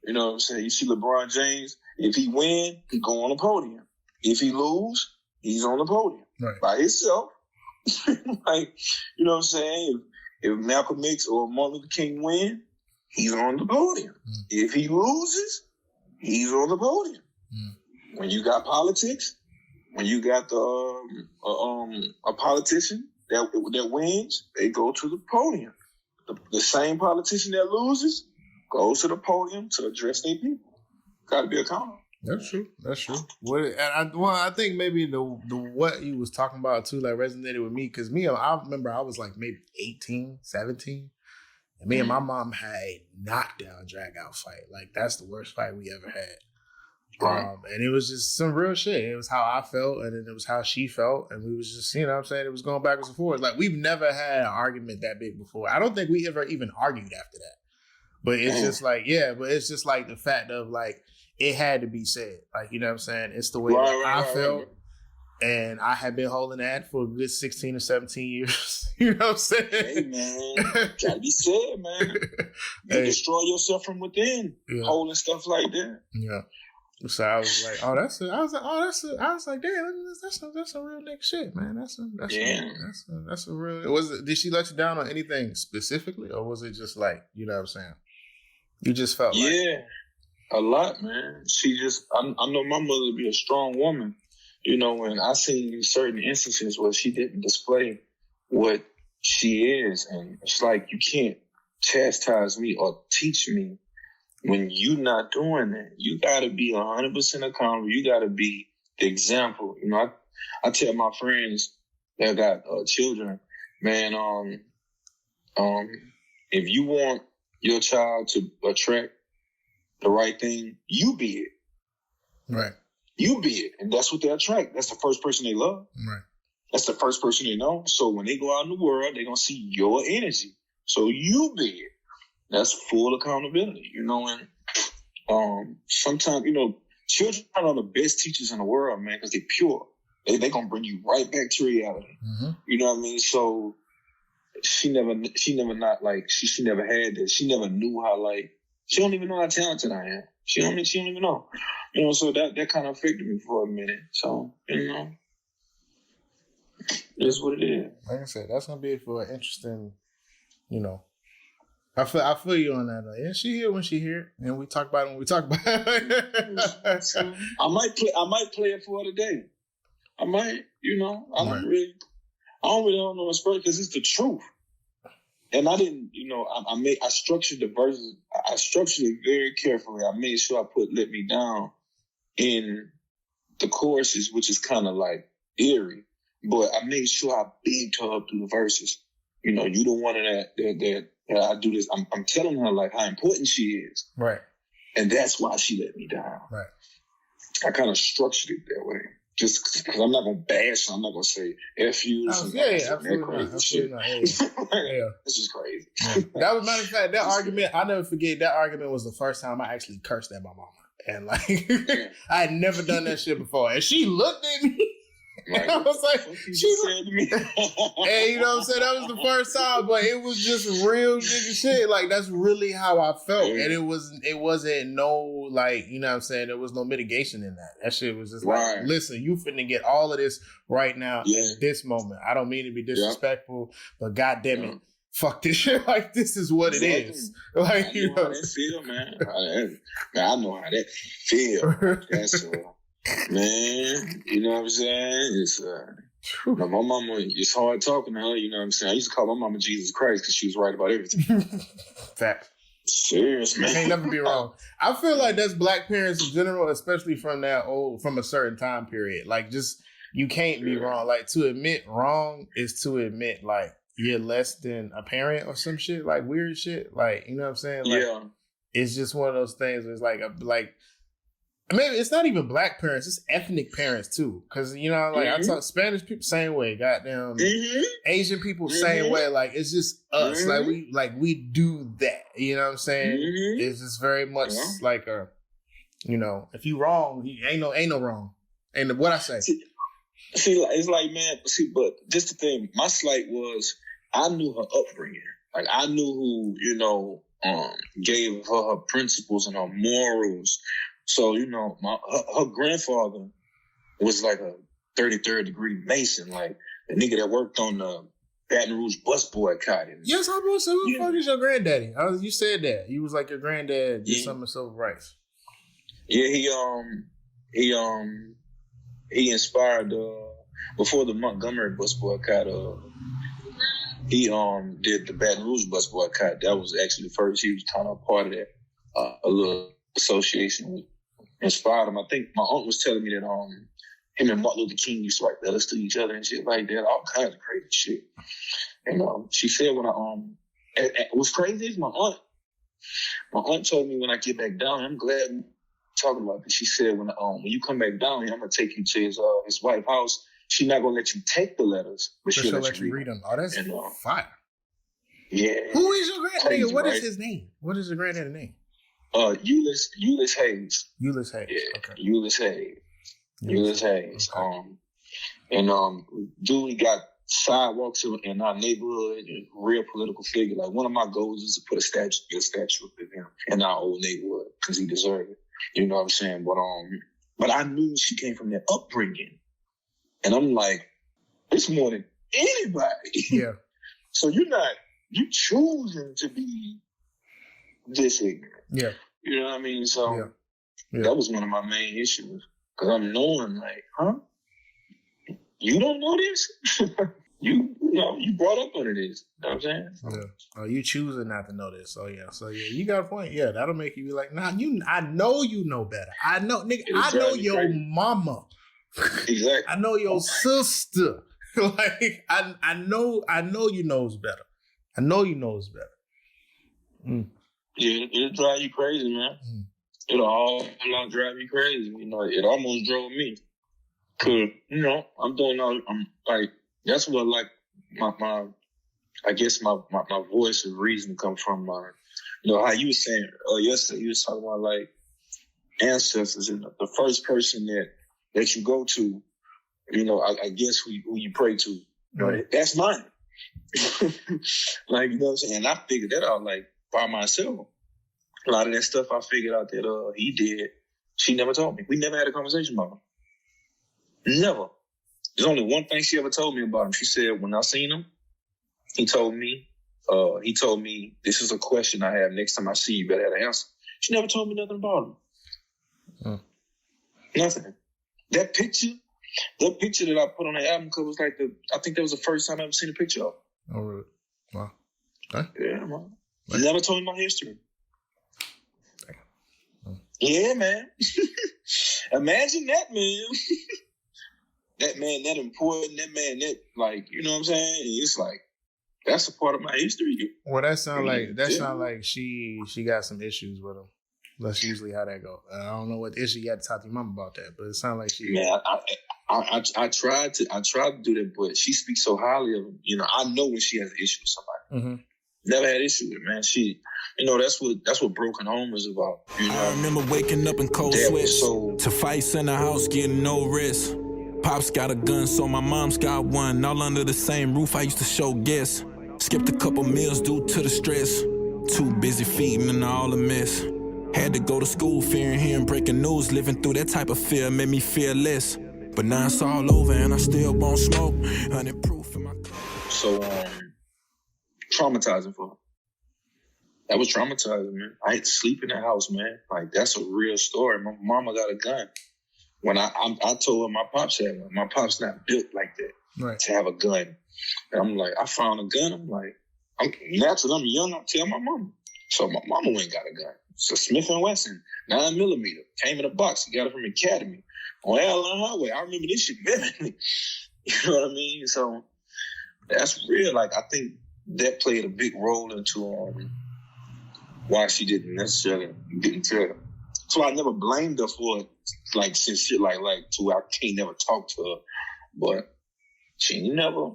You know what I'm saying? You see LeBron James, if he win, he go on the podium. If he lose, he's on the podium by himself. Like, you know what I'm saying? If Malcolm X or Martin Luther King win, he's on the podium. If he loses, he's on the podium. When you got politics, when you got a politician that wins, they go to the podium. The same politician that loses goes to the podium to address their people. Got to be accountable. That's true. I think maybe the what you was talking about too, like, resonated with me, because I remember I was like maybe 18, 17, and me and my mom had a knockdown, drag out fight. Like, that's the worst fight we ever had. And it was just some real shit. It was how I felt, and then it was how she felt, and we was just, you know what I'm saying, it was going backwards and forwards. Like, we've never had an argument that big before. I don't think we ever even argued after that. But it's just like, it's just like the fact of, like, it had to be said. Like, you know what I'm saying? It's the way I felt, and I had been holding that for a good 16 or 17 years. You know what I'm saying? Hey, man. Gotta be said, man. You destroy yourself from within, holding stuff like that. Yeah. So I was like, damn, that's a real nigga shit, man. That's a real. Did she let you down on anything specifically, or was it just like, you know what I'm saying? You just felt like, a lot, man. She just, I know my mother to be a strong woman, and I seen certain instances where she didn't display what she is, and it's like, you can't chastise me or teach me when you not doing that. You got to be 100% accountable. You got to be the example. I tell my friends that got children, man, if you want your child to attract the right thing, you be it. Right. You be it. And that's what they attract. That's the first person they love. Right. That's the first person they know. So when they go out in the world, they're going to see your energy. So you be it. That's full accountability, and sometimes, children are the best teachers in the world, man, because they're pure. They're going to bring you right back to reality. Mm-hmm. You know what I mean? So she never had that. She never knew how, like, she don't even know how talented I am. She don't even know. So that kind of affected me for a minute. So, that's what it is. Like I said, that's going to be for an interesting, I feel you on that. Like, she here when she here, and we talk about it when we talk about it. I might play it for her today. I might, I don't really know it's because it's the truth. And I didn't, I structured the verses. I structured it very carefully. I made sure I put "Let Me Down" in the choruses, which is kind of like eerie, but I made sure I bigged her up through the verses. You the one that I do this. I'm telling her, like, how important she is. Right. And that's why she let me down. Right. I kind of structured it that way. Just because I'm not going to bash her. I'm not going to say F you. Absolutely. It's just crazy. Yeah. That was, matter of fact, that argument, I'll never forget, that argument was the first time I actually cursed at my mama. And, like, I had never done that shit before. And she looked at me. Like, I was like, what you said to me? hey, you know what I'm saying? That was the first time, but it was just real nigga shit. Like, that's really how I felt. And it wasn't no, like, you know what I'm saying? There was no mitigation in that. That shit was just like, listen, you finna get all of this right now at this moment. I don't mean to be disrespectful, but goddamn it. Fuck this shit. Like, this is what it is. Like, you know how that feel, man. I know how that feel. That's man. You know what I'm saying? It's my mama. It's hard talking to her. You know what I'm saying? I used to call my mama Jesus Christ because she was right about everything. Fact. Serious, man. Can't never be wrong. I feel like that's black parents in general, especially from a certain time period. Like, just you can't be wrong. Like, to admit wrong is to admit like you're less than a parent or some shit, like weird shit. Like, you know what I'm saying? Like, it's just one of those things where it's like maybe it's not even black parents, it's ethnic parents too. Cause you know, like I talk Spanish people same way, goddamn Asian people same way. Like, it's just us. Like we do that. You know what I'm saying? It's just very much like a, you know, if you wrong, ain't no wrong. And what I say. See, it's like, man, but just the thing, my slight was I knew her upbringing. Like, I knew who, you know, gave her principles and her morals. So, you know, her grandfather was like a 33rd degree Mason, like the nigga that worked on the Baton Rouge bus boycott. Yes, I was. Who the fuck is your granddaddy? You said that. You was like your granddad did some of civil rights. Yeah, he inspired before the Montgomery bus boycott. He did the Baton Rouge bus boycott. That was actually the first. He was kind of a part of that. A little association inspired him. I think my aunt was telling me that him and Martin Luther King used to write letters to each other and shit like that. All kinds of crazy shit. And she said when what's crazy is my aunt told me when I get back down. I'm glad we're talking about this. She said when you come back down here, I'm gonna take you to his White House. She's not gonna let you take the letters, but she'll let you read them. Oh, that's fire. Yeah. Who is your granddad? What is his name? What is your granddad's name? Euless Hayes. Euless Hayes. Yeah. Okay. Euless Hayes. Euless Hayes. Okay. Dude got sidewalks in our neighborhood, a real political figure. Like, one of my goals is to put a statue of him in our old neighborhood because he deserved it. You know what I'm saying? But I knew she came from that upbringing. And I'm like, it's more than anybody. Yeah. So you choosing to be this ignorant. Yeah. You know what I mean? So that was one of my main issues. Because I'm knowing, like, you don't know this? you brought up under this. You know what I'm saying? Yeah. Oh, you choosing not to know this. So yeah, you got a point. Yeah, that'll make you be like, nah, I know you know better. I know, nigga, I know your mama. Exactly. I know your sister. Like, I know you knows better. I know you knows better. Yeah, it'll drive you crazy, man. It'll all drive you crazy. You know, it almost drove me. Cause, you know, I'm like, that's what, like, my I guess my voice of reason come from, you know, how you were saying yesterday, you was talking about, like, ancestors, and the first person that you go to, you know, I guess who you pray to, you know, that's mine. Like, you know what I'm saying? And I figured that out, like, by myself. A lot of that stuff I figured out that he did, she never told me. We never had a conversation about him. Never. There's only one thing she ever told me about him. She said, when I seen him, he told me, this is a question I have. Next time I see you, better have an answer. She never told me nothing about him. Nothing. That picture that I put on the album cover was like I think that was the first time I ever seen a picture of. Oh, really? Wow. Okay. Yeah, man. He never told me my history. Yeah, man. Imagine that, man. That man, that important, that man, that, like, you know what I'm saying? It's like, that's a part of my history. Well, that sound like she got some issues with him. That's usually how that go. I don't know what issue you had to talk to your mom about that, but it sounds like she. Man, I tried to do that, but she speaks so highly of him. You know, I know when she has an issue with somebody. Mm-hmm. Never had issue with it, man. She, you know, that's what broken home is about. You know? I remember waking up in cold sweats to fights in the house, getting no rest. pops got a gun, so my mom's got one. All under the same roof, I used to show guests. Skipped a couple meals due to the stress. Too busy feeding and all the mess. Had to go to school, fearing hearing breaking news. Living through that type of fear made me fear less. But now it's all over and I still won't smoke. 100 proof in my car. So, traumatizing for her. That was traumatizing, man. I had to sleep in the house, man. Like, that's a real story. My mama got a gun. When I told her my pops had one. My pops not built like that, right, to have a gun. And I'm like, I found a gun. I'm like, I'm young, I'll tell my mama. So my mama went and got a gun. It's a Smith & Wesson, 9mm. Came in a box. He got it from Academy. On Allen Highway. I remember this shit vividly. You know what I mean? So that's real. Like, I think that played a big role into why she didn't necessarily get into it. So I never blamed her for it, like, since shit like to where I can't never talk to her. But she never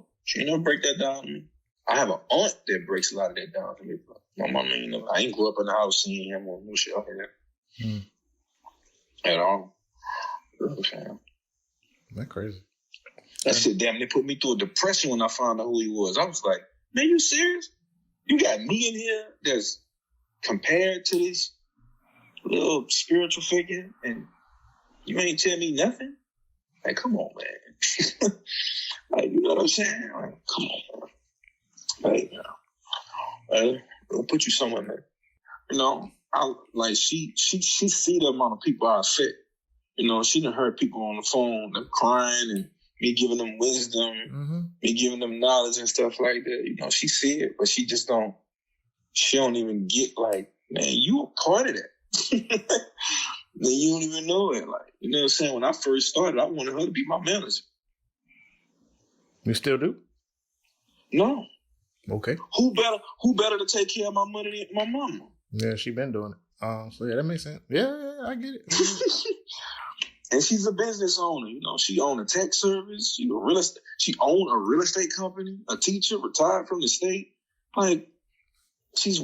break that down to me. I have an aunt that breaks a lot of that down to me. But my mama I ain't grew up in the house seeing him or no shit like that. At all. That's crazy. That shit, damn, they put me through a depression when I found out who he was. I was like, man, you serious? You got me in here that's compared to this little spiritual figure and you ain't tell me nothing? Like, come on, man. Like, you know what I'm saying? Like, come on, man. Like, it'll put you somewhere, man. You know, she see the amount of people I affect. You know, she done heard people on the phone, them crying and me giving them wisdom, me giving them knowledge and stuff like that. You know, she see it, but she don't even get like, man, you a part of that. Then you don't even know it. Like, you know what I'm saying? When I first started, I wanted her to be my manager. You still do? No. Okay. Who better to take care of my money than my mama? Yeah, she been doing it. So yeah, that makes sense. Yeah, I get it. And she's a business owner. You know, she owned a tech service. She owned a real estate company. A teacher, retired from the state. Like, she's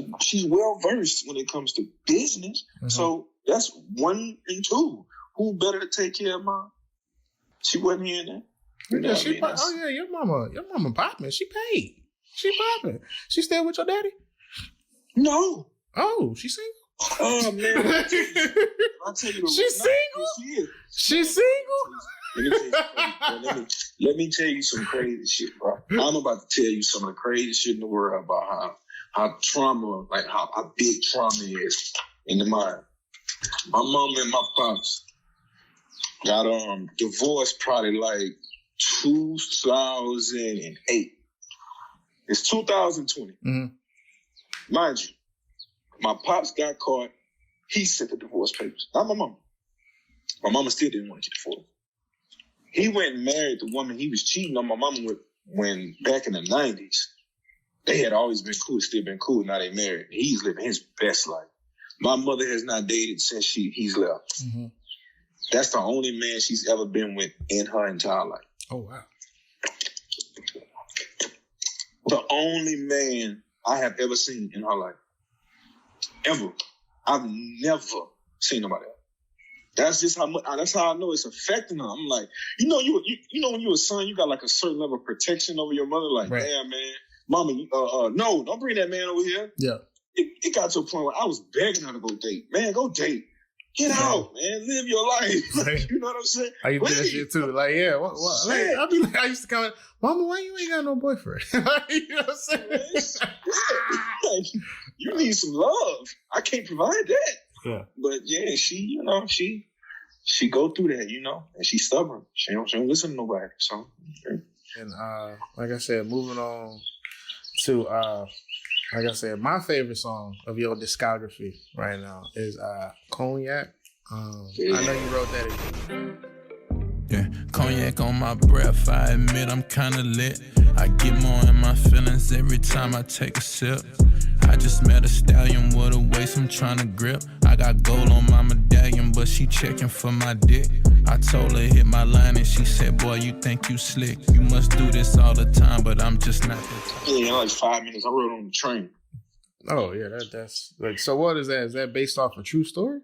well versed when it comes to business. So that's 1 and 2. Who better to take care of mom? She wasn't hearing that. You know your mama popping. She paid. She popping. She still with your daddy? No. Oh, she single? Oh man, I'll tell you she's single? She's single? Let me tell you some crazy shit, bro. I'm about to tell you some of the crazy shit in the world about how trauma, like how big trauma is in the mind. My mom and my pops got divorced probably like 2008. It's 2020. Mind you, my pops got caught. He sent the divorce papers. Not my mama. My mama still didn't want to get divorced. He went and married the woman he was cheating on my mama with when back in the 90s. They had always been cool, still been cool. Now they married. He's living his best life. My mother has not dated since he's left. That's the only man she's ever been with in her entire life. Oh, wow. The only man I have ever seen in her life. Ever. I've never seen nobody else. That's just that's how I know it's affecting her. I'm like, you know when you're a son, you got like a certain level of protection over your mother. Like, right. Damn, man, mama, no, don't bring that man over here. Yeah. It got to a point where I was begging her to go date. Man, go date. Get out, man. Live your life. Like, you know what I'm saying? I used to do that shit too. Like, yeah, what? Like, I used to come in, Mama, why you ain't got no boyfriend? You know what I'm saying? Like, you need some love. I can't provide that. Yeah. But yeah, she go through that, you know, and she's stubborn. She don't listen to nobody. So, okay. And like I said, moving on to like I said, my favorite song of your discography right now is Cognac. I know you wrote that again. Yeah, cognac on my breath, I admit I'm kinda lit. I get more in my feelings every time I take a sip. I just met a stallion with a waist I'm trying to grip. I got gold on my medallion, but she checking for my dick. I told her hit my line and she said, boy, you think you slick. You must do this all the time, but I'm just not that type. Yeah, like 5 minutes. I rode on the train. Oh, yeah, that's like, so what is that? Is that based off a true story?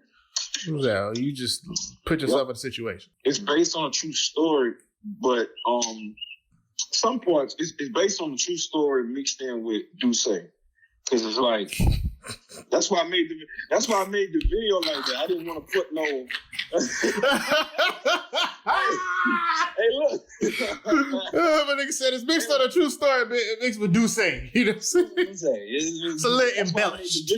What was that? You just put yourself in a situation. It's based on a true story, but some parts it's based on a true story mixed in with Duce, because it's like that's why I made the video like that. I didn't want to put no. Hey, look. But nigga said it's mixed on a true story, but it mixed with Duce. You know what I'm saying? It's a little embellished.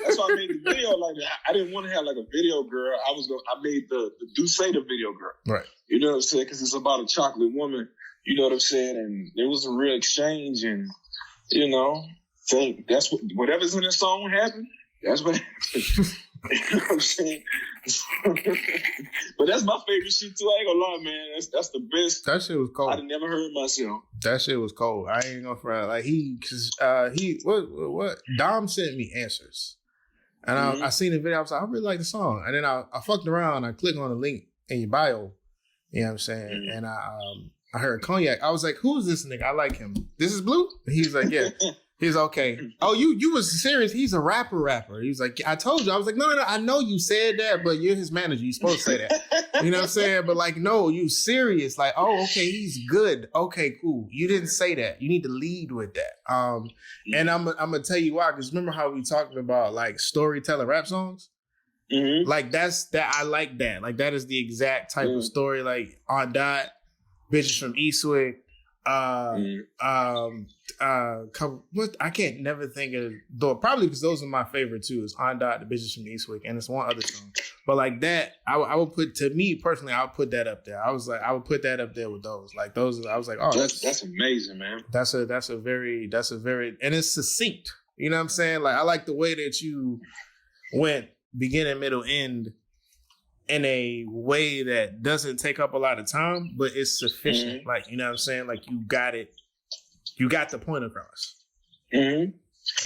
That's why I made the video like that. I didn't want to have like a video girl. I made the Duce the video girl. Right. You know what I'm saying? Because it's about a chocolate woman. You know what I'm saying? And there was a real exchange, and you know, think that's whatever's in the song happened. That's what happened. You know what I'm saying? But that's my favorite shit too. I ain't gonna lie, man. That's the best. That shit was cold. I'd never heard myself. That shit was cold. I ain't gonna front. Like what Dom sent me answers, and I seen the video. I was like, I really like the song, and then I fucked around. I clicked on the link in your bio. You know what I'm saying? And I heard Cognac. I was like, who's this nigga? I like him. This is Blue? He's like, yeah. He's okay. Oh, you was serious. He's a rapper. He was like, I told you. I was like, no. I know you said that, but you're his manager. You're supposed to say that. You know what I'm saying? But like, no, you serious. Like, oh, okay, he's good. Okay, cool. You didn't say that. You need to lead with that. And I'm gonna tell you why. Because remember how we talked about like storytelling rap songs? Mm-hmm. Like that's that. I like that. Like that is the exact type of story. Like on Dot, Bitches from Eastwick. What I can't never think of though. Probably because those are my favorite too. Is On Dot, the Bitches from Eastwick, and it's one other song. But like that, I would put, to me personally, I would put that up there. I was like, I would put that up there with those. Like those, I was like, oh, that's amazing, man. That's a very, and it's succinct. You know what I'm saying? Like I like the way that you went beginning, middle, end in a way that doesn't take up a lot of time, but it's sufficient. Mm-hmm. Like, you know what I'm saying? Like you got it. You got the point across. Mm-hmm.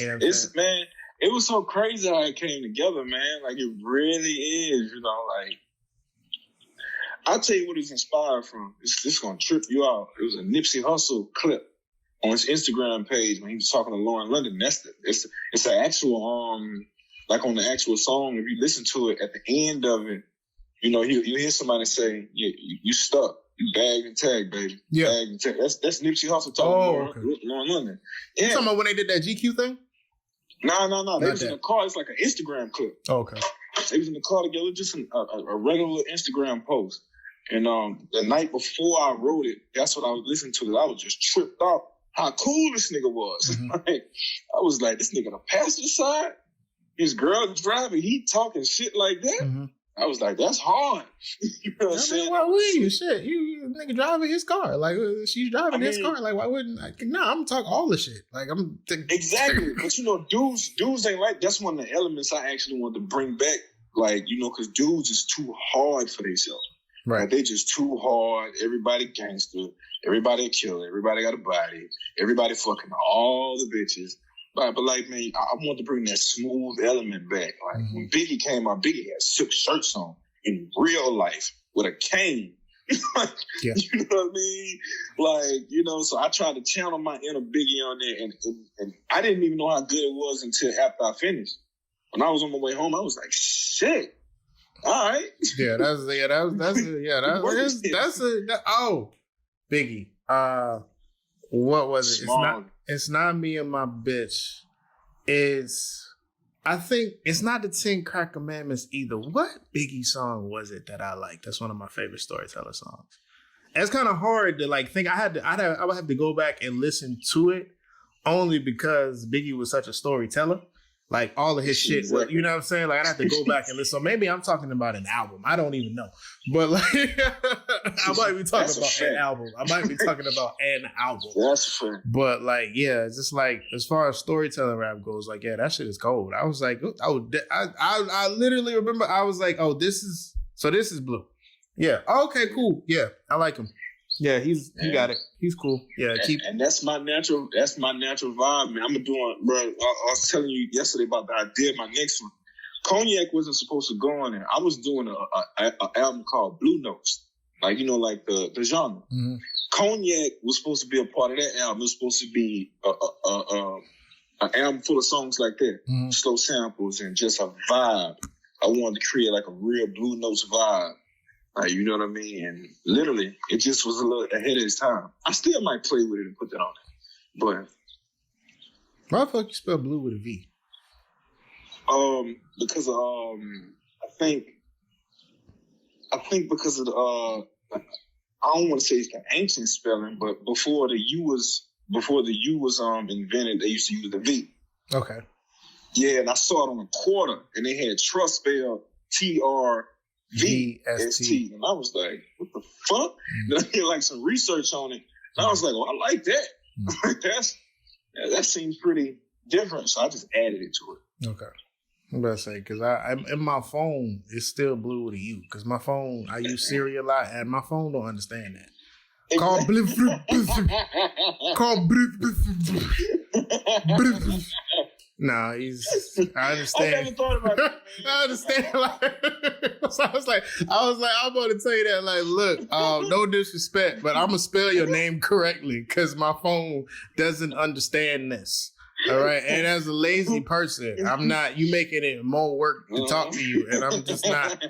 You know man, it was so crazy how it came together, man. Like it really is, you know, like I'll tell you what it's inspired from. It's gonna trip you out. It was a Nipsey Hussle clip on his Instagram page when he was talking to Lauren London. It's an actual like on the actual song, if you listen to it at the end of it, you know, you hear somebody say, you stuck. You bagged and tagged, baby. Yeah. Bagged and tagged. That's Nipsey Hussle talking to Lauren London. Yeah. You talking about when they did that GQ thing? No. They was in the car. It's like an Instagram clip. Oh, okay. They was in the car together, just a regular Instagram post. And the night before I wrote it, that's what I was listening to. I was just tripped out how cool this nigga was. Mm-hmm. Like, I was like, this nigga the passenger side, his girl driving, he talking shit like that. Mm-hmm. I was like, that's hard. You know what I'm saying? Why wouldn't you? Shit, you nigga driving his car. Like, she's driving his car. Like, why wouldn't I? No, I'm talking all the shit. Like, I'm exactly. But you know, dudes ain't like. That's one of the elements I actually want to bring back. Like, you know, because dudes is too hard for themselves. Right. Like, they just too hard. Everybody gangster. Everybody a killer. Everybody got a body. Everybody fucking all the bitches. But like, man, I want to bring that smooth element back. Like when Biggie came out, Biggie had silk shirts on in real life with a cane. Yeah. You know what I mean? Like, you know, so I tried to channel my inner Biggie on there, and I didn't even know how good it was until after I finished. When I was on my way home, I was like, shit. All right. Yeah, Biggie. What was it? It's not me and my bitch. I think it's not the 10 Crack Commandments either. What Biggie song was it that I liked? That's one of my favorite storyteller songs. And it's kind of hard to like think. I would have to go back and listen to it only because Biggie was such a storyteller. Like all of his shit, you know what I'm saying? Like I'd have to go back and listen. So maybe I'm talking about an album. I don't even know. But like I might be talking about an album. I might be talking about an album. That's fair. But like, yeah, it's just like as far as storytelling rap goes, like, yeah, that shit is cold. I was like, I literally remember I was like, oh, this is Blue. Yeah. Okay, cool. Yeah, I like him. Yeah, he got it. He's cool. Yeah, and that's my natural vibe, man. I'm doing, bro. I was telling you yesterday about the idea of my next one. Cognac wasn't supposed to go on there. I was doing an album called Blue Notes, like, you know, like the genre. Mm-hmm. Cognac was supposed to be a part of that album. It was supposed to be an album full of songs like that, slow samples and just a vibe. I wanted to create like a real Blue Notes vibe. Like, you know what I mean? And literally, it just was a little ahead of its time. I still might play with it and put that on it. But why the fuck you spell blue with a V? Because I think because of the I don't want to say it's the ancient spelling, but before the U was invented, they used to use the V. Okay. Yeah, and I saw it on a quarter, and they had trust spelled TRVST, and I was like, "What the fuck?" Then I did like some research on it, and I was like, "Well, I like that. That seems pretty different." So I just added it to it. Okay. I'm about to say, because I'm in my phone, it's still blue with a U. Because my phone, I use Siri a lot, and my phone don't understand that. Call Nah, I understand. I never thought about that. I understand. So I was like, I'm going to tell you that, like, look, no disrespect, but I'm going to spell your name correctly because my phone doesn't understand this. All right. And as a lazy person, you making it more work to talk to you. And I'm just not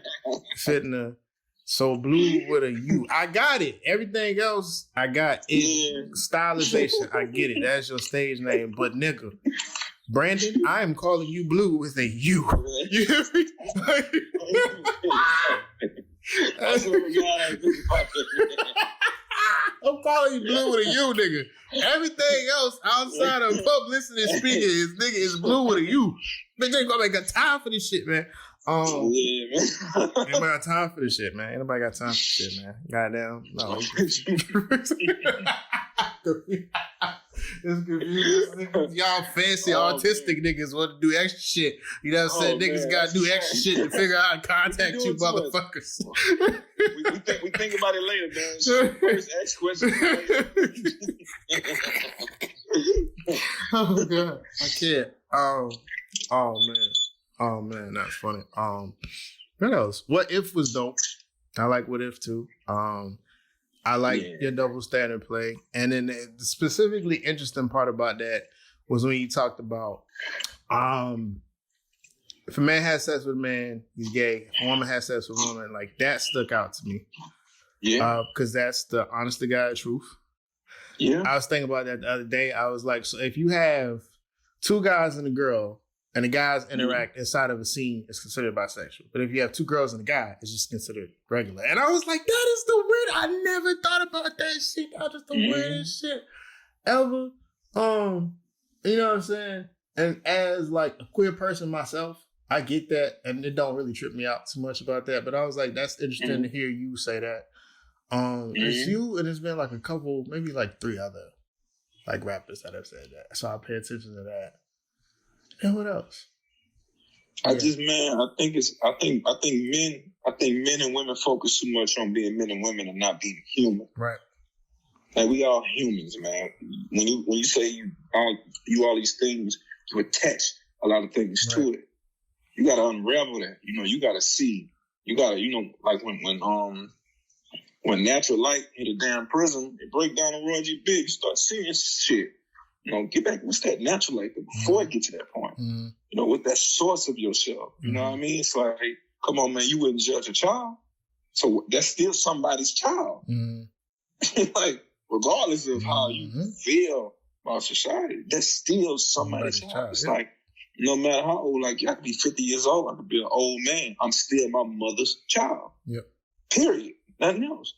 fitting so blue with a U. I got it. Everything else, I got it. Stylization, I get it. That's your stage name. But nigga, Brandon, I am calling you blue with a U. You hear me? I'm calling you blue with a U, nigga. Everything else outside of publicity speaking is blue with a U. Bitch ain't gonna make a time for this shit, man. Ain't nobody got time for this shit, man. Ain't nobody got time for this shit, man. Goddamn. No. It's confusing. Y'all fancy artistic niggas want to do extra shit. You know what I'm saying? Niggas gotta do extra shit to figure out how to contact you motherfuckers. we think about it later, man. So first ask questions. Oh god, I can't. Oh man, that's funny. What else? What If was dope. I like What If too. I like your double standard play. And then the specifically interesting part about that was when you talked about if a man has sex with a man, he's gay. If a woman has sex with a woman, like that stuck out to me. Yeah. Because that's the honest to God truth. Yeah. I was thinking about that the other day. I was like, so if you have two guys and a girl, and the guys interact inside of a scene, it's considered bisexual. But if you have two girls and a guy, it's just considered regular. And I was like, that is the weird. I never thought about that shit. That was just the weirdest shit ever. You know what I'm saying? And as like a queer person myself, I get that, and it don't really trip me out too much about that. But I was like, that's interesting to hear you say that. It's you, and it's been like a couple, maybe like 3 other like rappers that have said that. So I pay attention to that. And what else? I think men and women focus too much on being men and women and not being human. Right. Like we all humans, man. When you say you all these things, you attach a lot of things to it. You gotta unravel that. You know, you gotta see. You gotta, like when natural light hit a damn prism, it break down the Roy G. Big, start seeing shit. Get back. What's that natural light before it get to that point? With that source of yourself. You know what I mean? It's like, come on, man, you wouldn't judge a child. So that's still somebody's child. Like, regardless of how you feel about society, that's still somebody's child. It's like, no matter how old, like, I could be 50 years old, I could be an old man. I'm still my mother's child. Yep. Period. Nothing else.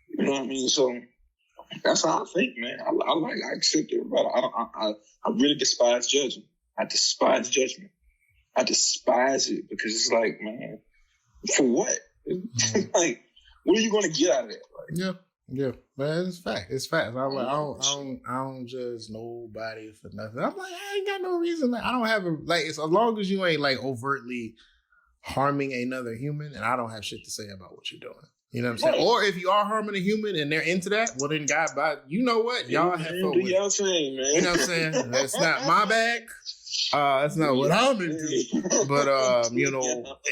You know what I mean? So that's how I think, man. I accept everybody. I really despise judging. I despise judgment. I despise it because it's like, man, for what? Like, what are you going to get out of that? Yeah, man, it's fact. It's fact. I'm like, I don't judge nobody for nothing. I'm like, I ain't got no reason. Like, I don't have it's as long as you ain't like overtly harming another human, and I don't have shit to say about what you're doing. You know what I'm saying? Or if you are harming a human and they're into that, well then God, you know what? Y'all have fun with y'all saying, man. You know what I'm saying? That's not my bag. That's not what I'm into. But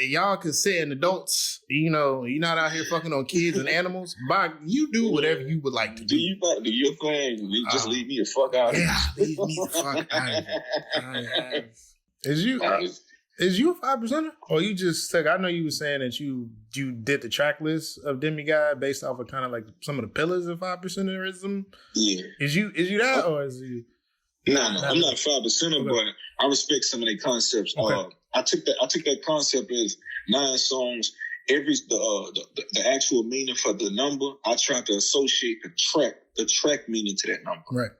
y'all consenting adults, you're not out here fucking on kids and animals. But you do whatever you would like to do. Do your thing. Just leave me the fuck out of it. Yeah, leave me the fuck out of it. Is you? Is you a 5%er? Or you just took, I know you were saying that you did the track list of Demigod based off of kind of like some of the pillars of 5%erism. Yeah. Is you that or is you? No, I'm not 5%er, but I respect some of their concepts. Okay. I took that concept as 9 songs. The actual meaning for the number, I tried to associate the track meaning to that number. Right.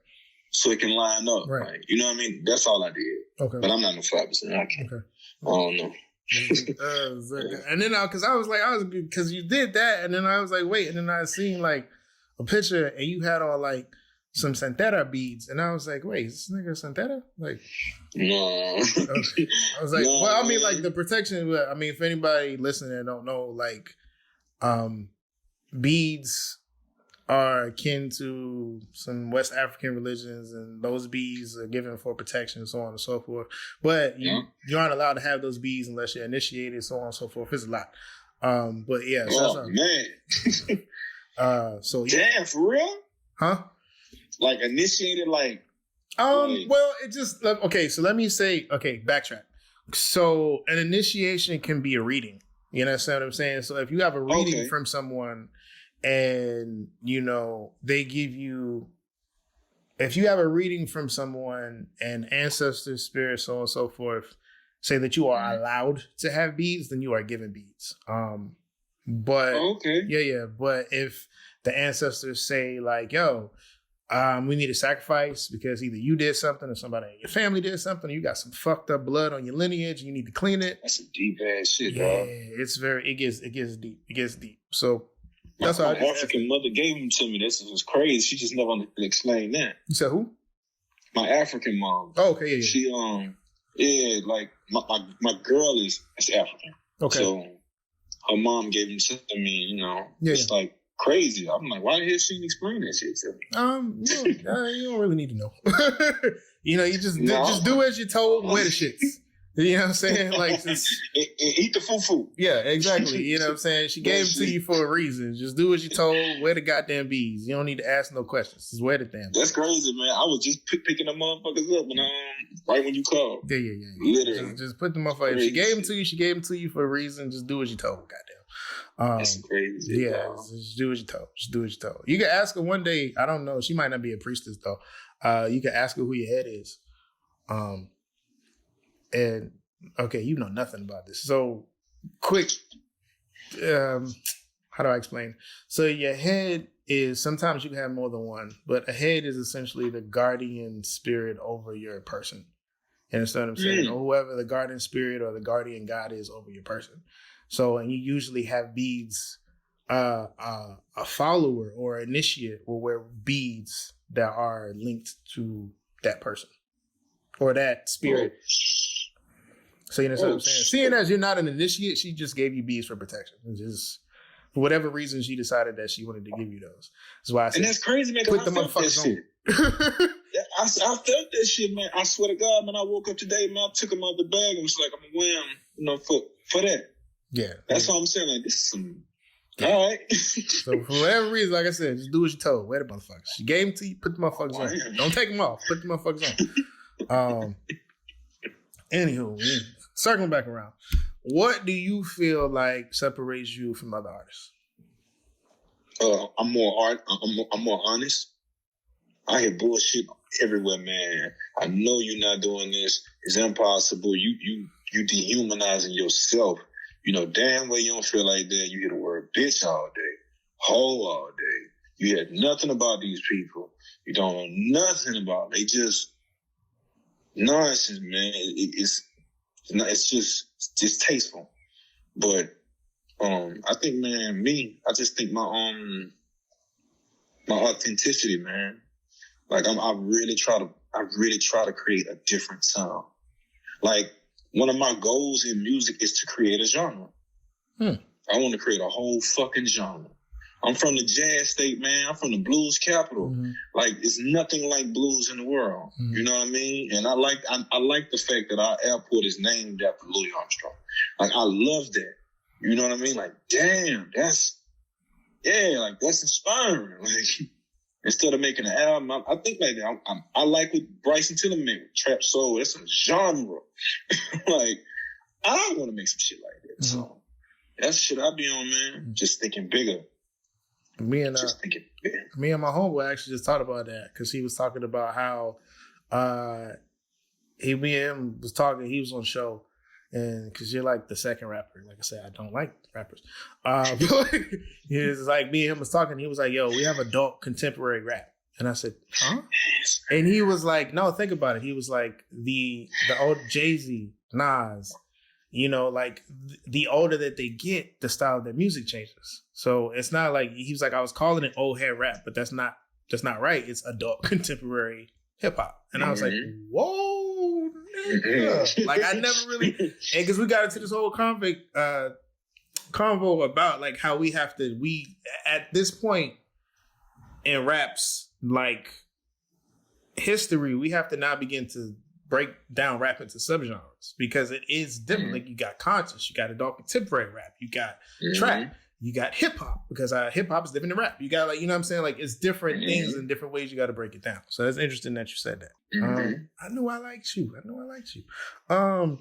So it can line up. Right. Like, you know what I mean? That's all I did. Okay. But I'm not no 5%. I can't. Okay. I don't know. And then because you did that, and then I was like, wait, and then I seen like a picture, and you had all like some Santera beads, and I was like, wait, is this nigga Santera? Like, no. I was like, No, well, I mean, man. like the protection. I mean, if anybody listening and don't know, like, beads are akin to some West African religions, and those beads are given for protection, so on and so forth. But you aren't allowed to have those beads unless you're initiated, so on and so forth. It's a lot. But yeah. So Damn, for real? Huh? Like initiated, like. Well, it just okay. So let me say, backtrack. So an initiation can be a reading. You understand what I'm saying? So if you have a reading from someone, and they give you, if you have a reading from someone and ancestors, spirits, so on and so forth, say that you are allowed to have beads, then you are given beads. But but if the ancestors say like, yo, we need a sacrifice because either you did something or somebody in your family did something, or you got some fucked up blood on your lineage and you need to clean it. That's some deep ass shit, yeah, dog. it gets deep. It gets deep. So that's my why African mother gave them to me. This was crazy. She just never explained that. You said who? My African mom. Oh, okay, yeah. She like my girl is African. Okay. So her mom gave them to me. It's like crazy. I'm like, why the hell she didn't explain that shit to me? You don't really need to know. You just do as you're told. Wear the shits. You know what I'm saying? Like, just eat the fufu. Yeah, exactly. You know what I'm saying? She gave it to you for a reason. Just do as you're told. Wear the goddamn bees. You don't need to ask no questions. Just wear the damn bees. That's crazy, man. I was just picking the motherfuckers up right when you called. Yeah. Literally. Just put them motherfuckers. She gave them to you. She gave them to you for a reason. Just do as you're told. Goddamn. That's crazy. Yeah, just do as you're told. Just do as you're told. You can ask her one day. I don't know. She might not be a priestess though. You can ask her who your head is. And okay, you know nothing about this. So quick, how do I explain? So your head is, sometimes you can have more than one, but a head is essentially the guardian spirit over your person. You understand what I'm saying? Or whoever the guardian spirit or the guardian god is over your person. So, and you usually have beads, a follower or initiate will wear beads that are linked to that person or that spirit. So you know what I'm saying? Seeing as you're not an initiate, she just gave you beads for protection. And just for whatever reason, she decided that she wanted to give you those. That's why I said, and that's crazy, man. Put the motherfuckers on. I felt that shit, man. I swear to God, man. I woke up today, man. I took them out the bag and was like, I'm gonna wear them, for that. Yeah, that's what I'm saying. Like, this is some. All right. So for whatever reason, like I said, just do what you're told. Wear the motherfuckers. She gave them to you. Put the motherfuckers on. Don't take them off. Put the motherfuckers on. Anywho, circling back around, what do you feel like separates you from other artists? I'm more honest. I hear bullshit everywhere, man. I know you're not doing this. It's impossible. You dehumanizing yourself. Damn well you don't feel like that. You hear the word bitch all day, hoe all day. You hear nothing about these people. You don't know nothing about them. They just nonsense, man. It's just distasteful. But I think, man, I just think my authenticity, man. Like I really try to create a different sound. Like one of my goals in music is to create a genre. I want to create a whole fucking genre. I'm from the jazz state, man. I'm from the blues capital. Mm-hmm. Like, it's nothing like blues in the world. Mm-hmm. You know what I mean? And I like the fact that our airport is named after Louis Armstrong. Like, I love that. You know what I mean? Like, damn, that's inspiring. Like, instead of making an album, I think like that. I like what Bryson Tiller made with Trap Soul. That's a genre. Like, I want to make some shit like that. Mm-hmm. So that's shit I be on, man. Just thinking bigger. Me and bigger. my homeboy actually just talked about that because he was talking about how me and him was talking. He was on the show, and because you're like the second rapper. Like I said, I don't like rappers. He was like, me and him was talking. He was like, "Yo, we have adult contemporary rap," and I said, "Huh?" And he was like, "No, think about it." He was like, the old Jay-Z, Nas. You know, like the older that they get, the style of their music changes. So it's not like he was like, I was calling it old head rap, but that's not right. It's adult contemporary hip hop. And I was like, whoa, nigga. Like I never really, and because we got into this whole convo about like how we at this point in rap's like history, we have to now begin to break down rap into subgenres because it is different. Like you got conscious, you got adult contemporary rap, you got trap, you got hip hop because hip hop is different than rap. You got like, you know what I'm saying? Like it's different things and different ways you got to break it down. So that's interesting that you said that. I knew I liked you. I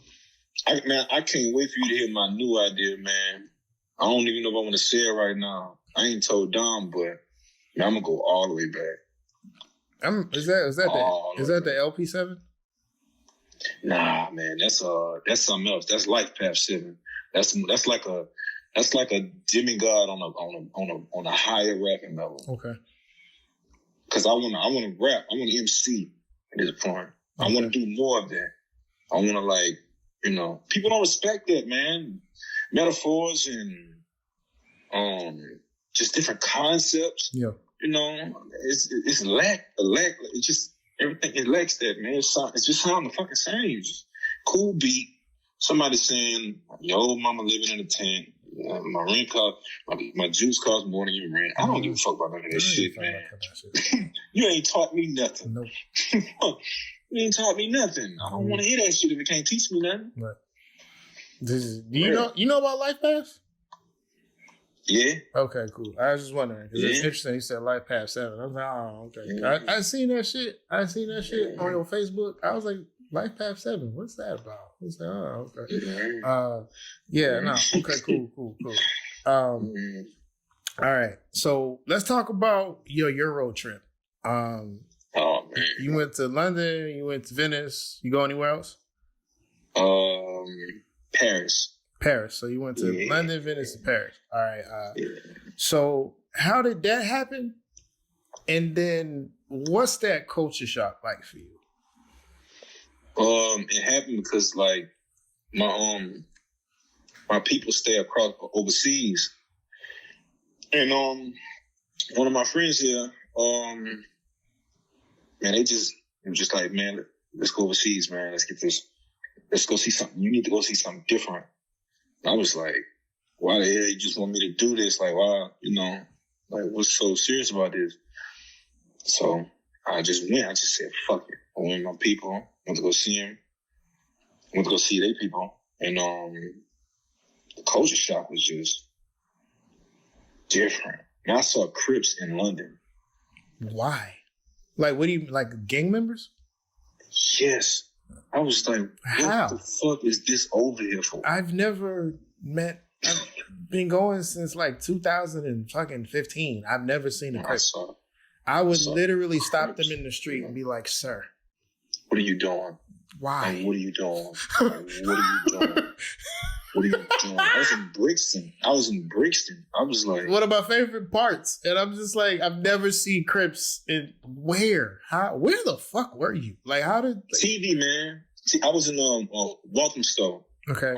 can't wait for you to hear my new idea, man. I don't even know if I want to say it right now. I ain't told Dom, but man, I'm gonna go all the way back. Is that the LP7? Nah, man, that's something else. That's Life Path 7. That's like a demigod on a higher rapping level. Okay. Because I want to rap. I want to MC at this point. Okay. I want to do more of that. I want to like, you know, people don't respect that, man. Metaphors and just different concepts. Yeah. You know, it's lack. It just. Everything, it lacks that, man. It's just sound the fucking same. Just cool beat. Somebody saying, yo, mama living in a tent. My rent cost, my juice costs more than your rent. I don't give a fuck about none of that shit, man. You ain't taught me nothing. Nope. You ain't taught me nothing. I don't want to hear that shit if it can't teach me nothing. Right. You know about Life Path? Yeah. Okay, cool. I was just wondering because it's interesting. You said Life Path 7. I was like, oh, okay. Yeah. I seen that shit. On your Facebook. I was like, Life Path 7. What's that about? I was like, oh, okay. Okay, cool. All right. So let's talk about your road trip. Oh man. You went to London. You went to Venice. You go anywhere else? Paris. So you went to London, Venice, and Paris. All right. So how did that happen? And then what's that culture shock like for you? It happened because like my people stay across overseas, and one of my friends here, man, they just like, man, let's go overseas, man. Let's go see something. You need to go see something different. I was like, why the hell you just want me to do this? Like, why, you know, like, what's so serious about this? So I just went. I just said, fuck it. I went with my people. Went to go see them. Went to go see their people. And the culture shock was just different. And I saw Crips in London. Why? Like, what do you, like gang members? Yes. I was like, what the fuck is this over here for? I've been going since like 2015. I've never seen a Crip. I would literally stop them in the street and be like, sir. What are you doing? Why? Like, what are you doing? Like, what are you doing? What are you doing? I was in Brixton. I was like, one of my favorite parts. And I'm just like, I've never seen Crips in where? Where the fuck were you? Like, how did TV, man? See, I was in Walthamstow. Okay.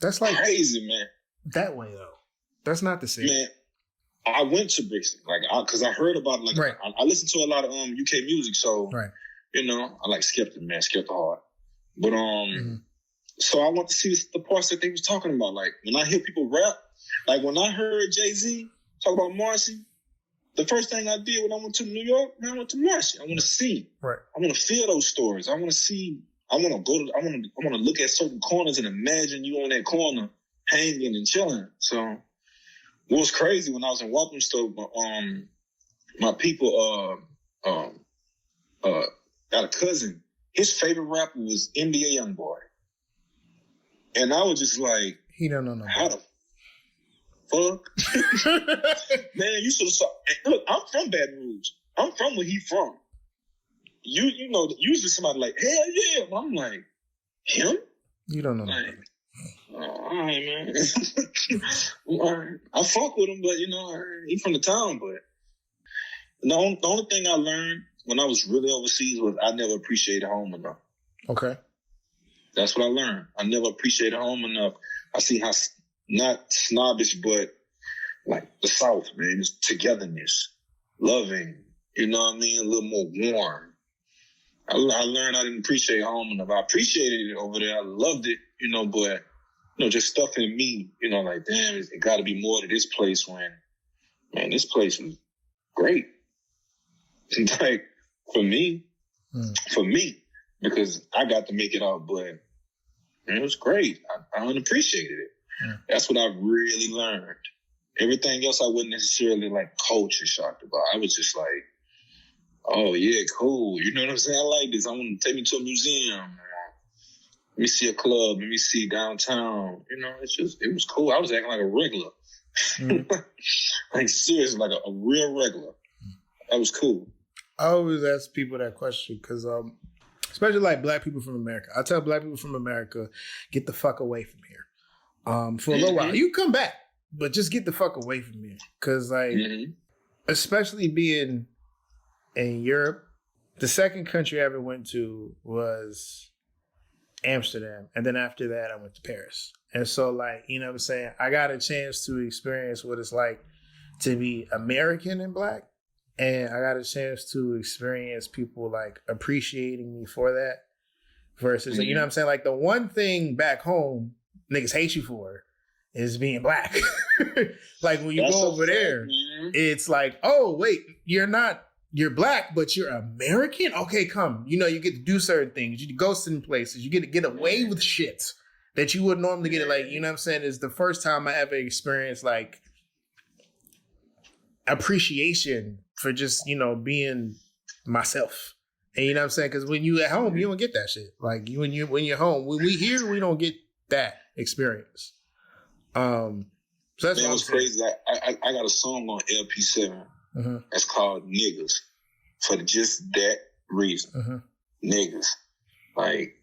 That's like crazy, man. That way though. That's not the same. Man, I went to Brixton, like, because I heard about it. Like, right. I listened to a lot of UK music, so right. You know, I like Skepta, man, Skepta hard. But so I want to see the parts that they was talking about. Like when I hear people rap, like when I heard Jay-Z talk about Marcy, the first thing I did when I went to New York, man, I went to Marcy. I want to see. Right. I want to feel those stories. I want to see. I want to look at certain corners and imagine you on that corner hanging and chilling. So what was crazy when I was in Walthamstow, my people got a cousin. His favorite rapper was NBA Youngboy. And I was just like, he don't know no how the fuck? Man, you should have saw. Look, I'm from Baton Rouge. I'm from where he from. You know, usually somebody like, hell yeah. I'm like, him? You don't know. Like, all right, man. I fuck with him, but you know, he from the town. But the only thing I learned when I was really overseas was I never appreciated home enough. Okay. That's what I learned. I never appreciated home enough. I see how, not snobbish, but like the South, man, it's togetherness, loving, you know what I mean? A little more warm. I learned I didn't appreciate home enough. I appreciated it over there. I loved it, you know, but, you know, just stuff in me, you know, like, damn, it got to be more to this place when, man, this place was great. Like, for me, because I got to make it out, but man, it was great. I unappreciated it. That's what I really learned. Everything else I wasn't necessarily like culture shocked about. I was just like, oh yeah, cool. You know what I'm saying? I like this. I want to take me to a museum. Let me see a club. Let me see downtown. You know, it was cool. I was acting like a regular. Like seriously, like a real regular. That was cool. I always ask people that question because, especially like black people from America. I tell black people from America, get the fuck away from here. For a little while. You come back, but just get the fuck away from here. Because like, especially being in Europe, the second country I ever went to was Amsterdam. And then after that, I went to Paris. And so like, you know what I'm saying? I got a chance to experience what it's like to be American and black. And I got a chance to experience people like appreciating me for that versus, you know what I'm saying? Like the one thing back home niggas hate you for is being black. Like when you go over there, it's like, oh, wait, you're black, but you're American? Okay, come. You know, you get to do certain things. You go certain places. You get to get away with shit that you would normally get. Like, you know what I'm saying? It's the first time I ever experienced like appreciation for just, you know, being myself. And you know what I'm saying? Because when you at home, you don't get that shit. Like when you're home, when we here, we don't get that experience. So that's man, what's crazy. I got a song on LP7 that's called Niggas for just that reason. Niggas. Like,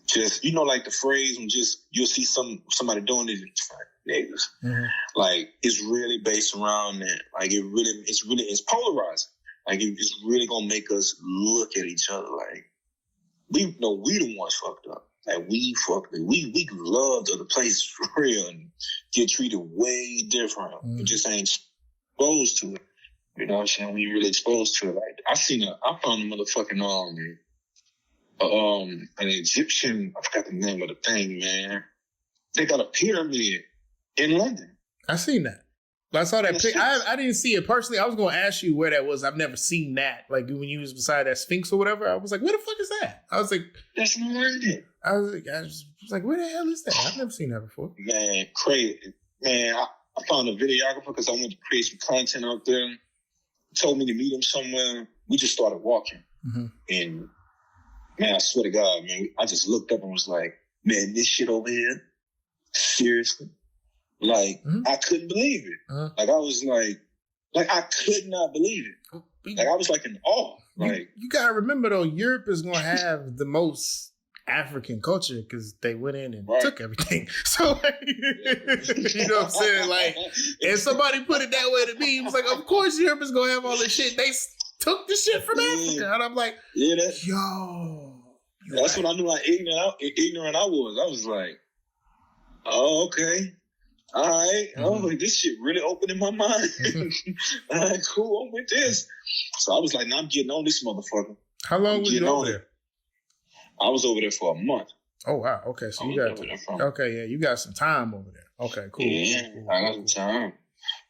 just, you know, like the phrase when just you'll see somebody doing it, it's like, niggas. Like, it's really based around that. Like, it's polarizing. Like, it's really gonna make us look at each other like, we know we the ones fucked up. Like, we fucked it. We loved other places for real and get treated way different. We just ain't exposed to it. You know what I'm saying? We really exposed to it. Like, I found a motherfucking, an Egyptian, I forgot the name of the thing, man. They got a pyramid in London. I seen that. I saw that picture. I didn't see it personally. I was going to ask you where that was. I've never seen that. Like when you was beside that Sphinx or whatever, I was like, where the fuck is that? I was like, that's in London. I was like, where the hell is that? I've never seen that before. Man, crazy. Man, I found a videographer because I wanted to create some content out there. He told me to meet him somewhere. We just started walking. And man, I swear to God, man, I just looked up and was like, man, this shit over here, seriously? Like, I couldn't believe it. Like, I was like, I could not believe it. Like, I was like in awe. Like, you gotta remember though, Europe is gonna have the most African culture because they went in and took everything. So, like, you know what I'm saying? Like, and somebody put it that way to me. It was like, of course Europe is gonna have all this shit. They took the shit from Africa. And I'm like, yo. That's what I knew how ignorant I was. I was like, oh, okay. All right. Oh, this shit really opened in my mind. All right, cool. I'm with this. So I was like, I'm getting on this motherfucker. How long was you over there? I was over there for a month. Oh, wow. Okay. So you got some time over there. Okay, cool. Yeah, cool. I got some time.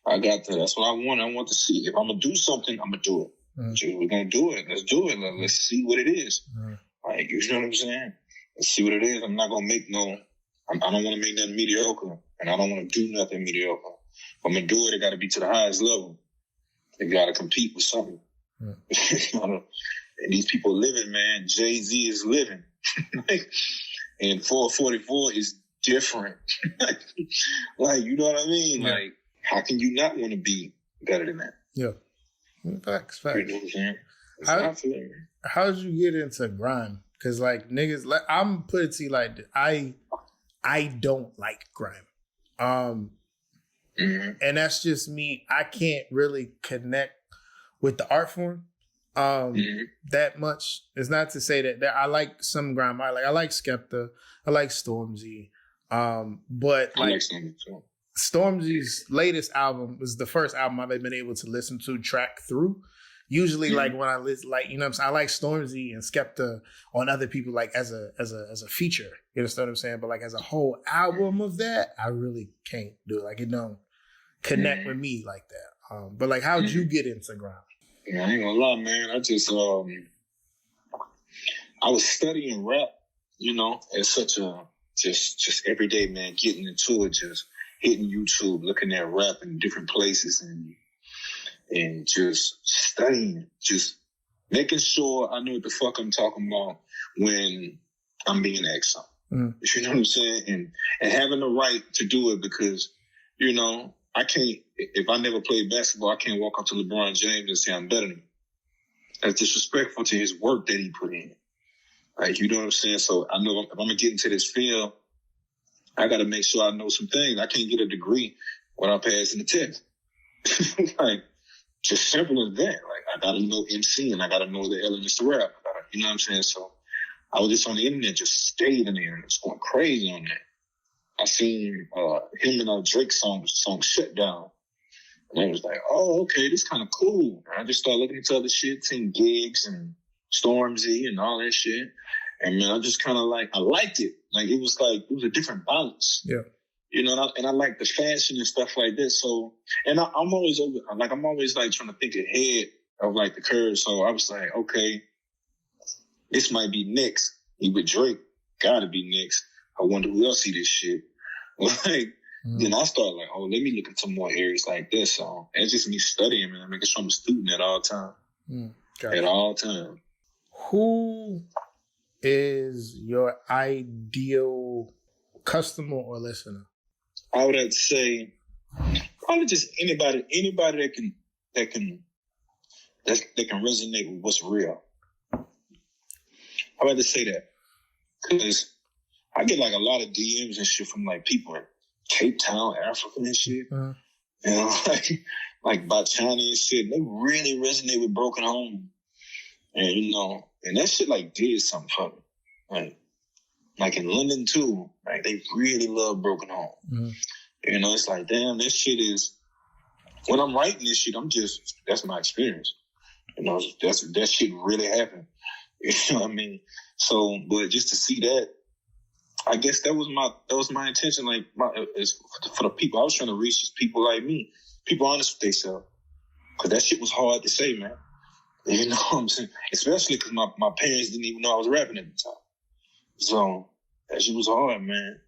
That's what I want. I want to see. If I'm going to do something, I'm going to do it. We're going to do it. Let's do it. Let's see what it is. Like, you know what I'm saying? Let's see what it is. I'm not going to make I don't want to make nothing mediocre. And I don't want to do nothing mediocre. If I'm going to do it, it got to be to the highest level. It got to compete with something. And these people living, man. Jay-Z is living. Like, And 444 is different. Like, you know what I mean? Yeah. Like, how can you not want to be better than that? Yeah. Facts. You know what I'm saying? That's how I feel. How did you get into grime? Because like niggas, like I'm putting it to you like I don't like grime. And that's just me. I can't really connect with the art form that much. It's not to say that I like some grime. I like Skepta. I like Stormzy. But I like Stormzy too. Stormzy's latest album was the first album I've been able to listen to track through. Usually, like when I listen, like, you know what I'm saying, I like Stormzy and Skepta on other people like as a feature. You understand what I'm saying? But like as a whole album of that, I really can't do it. Like it don't connect with me like that. But like, how'd you get into grime? Yeah, I ain't gonna lie, man. I just I was studying rap, you know, as such a just everyday, man, getting into it, just hitting YouTube, looking at rap in different places and just studying, just making sure I know what the fuck I'm talking about when I'm being asked something. You know what I'm saying? And having the right to do it because, you know, I can't, if I never played basketball, I can't walk up to LeBron James and say I'm better than him. That's disrespectful to his work that he put in. Like, you know what I'm saying? So I know if I'm going to get into this field, I got to make sure I know some things. I can't get a degree without passing the test. Like, just simple as that. Like, I got to know MC and I got to know the elements to rap. You know what I'm saying? So I was just on the internet, just stayed in there and just going crazy on that. I seen him and Drake's song Shut Down. And I was like, oh, okay, this kind of cool. And I just started looking into other shit, seeing gigs and Stormzy and all that shit. And man, I just kind of I liked it. Like, it was a different balance. Yeah. You know, and I like the fashion and stuff like this. So, and I'm always like trying to think ahead of like the curve. So I was like, okay, this might be next. He with Drake, gotta be next. I wonder who else see this shit. Like, then I started like, oh, let me look into more areas like this. So it's just me studying, man, making sure I'm a student at all time. At all time. Who is your ideal customer or listener? I would have to say probably just anybody that can resonate with what's real. I would have to say that because I get like a lot of DMs and shit from like people in Cape Town, Africa and shit. You know, like Botswana and shit. They really resonate with Broken Home, and you know, and that shit like did something for me. Like in London too, like they really love Broken Home. You know, it's like, damn, that shit is, when I'm writing this shit, that's my experience. You know, that shit really happened. You know what I mean? So, but just to see that, I guess that was my intention. Like, for the people, I was trying to reach just people like me, people honest with themselves. Cause that shit was hard to say, man. You know what I'm saying? Especially cause my parents didn't even know I was rapping at the time. So that shit was hard, man.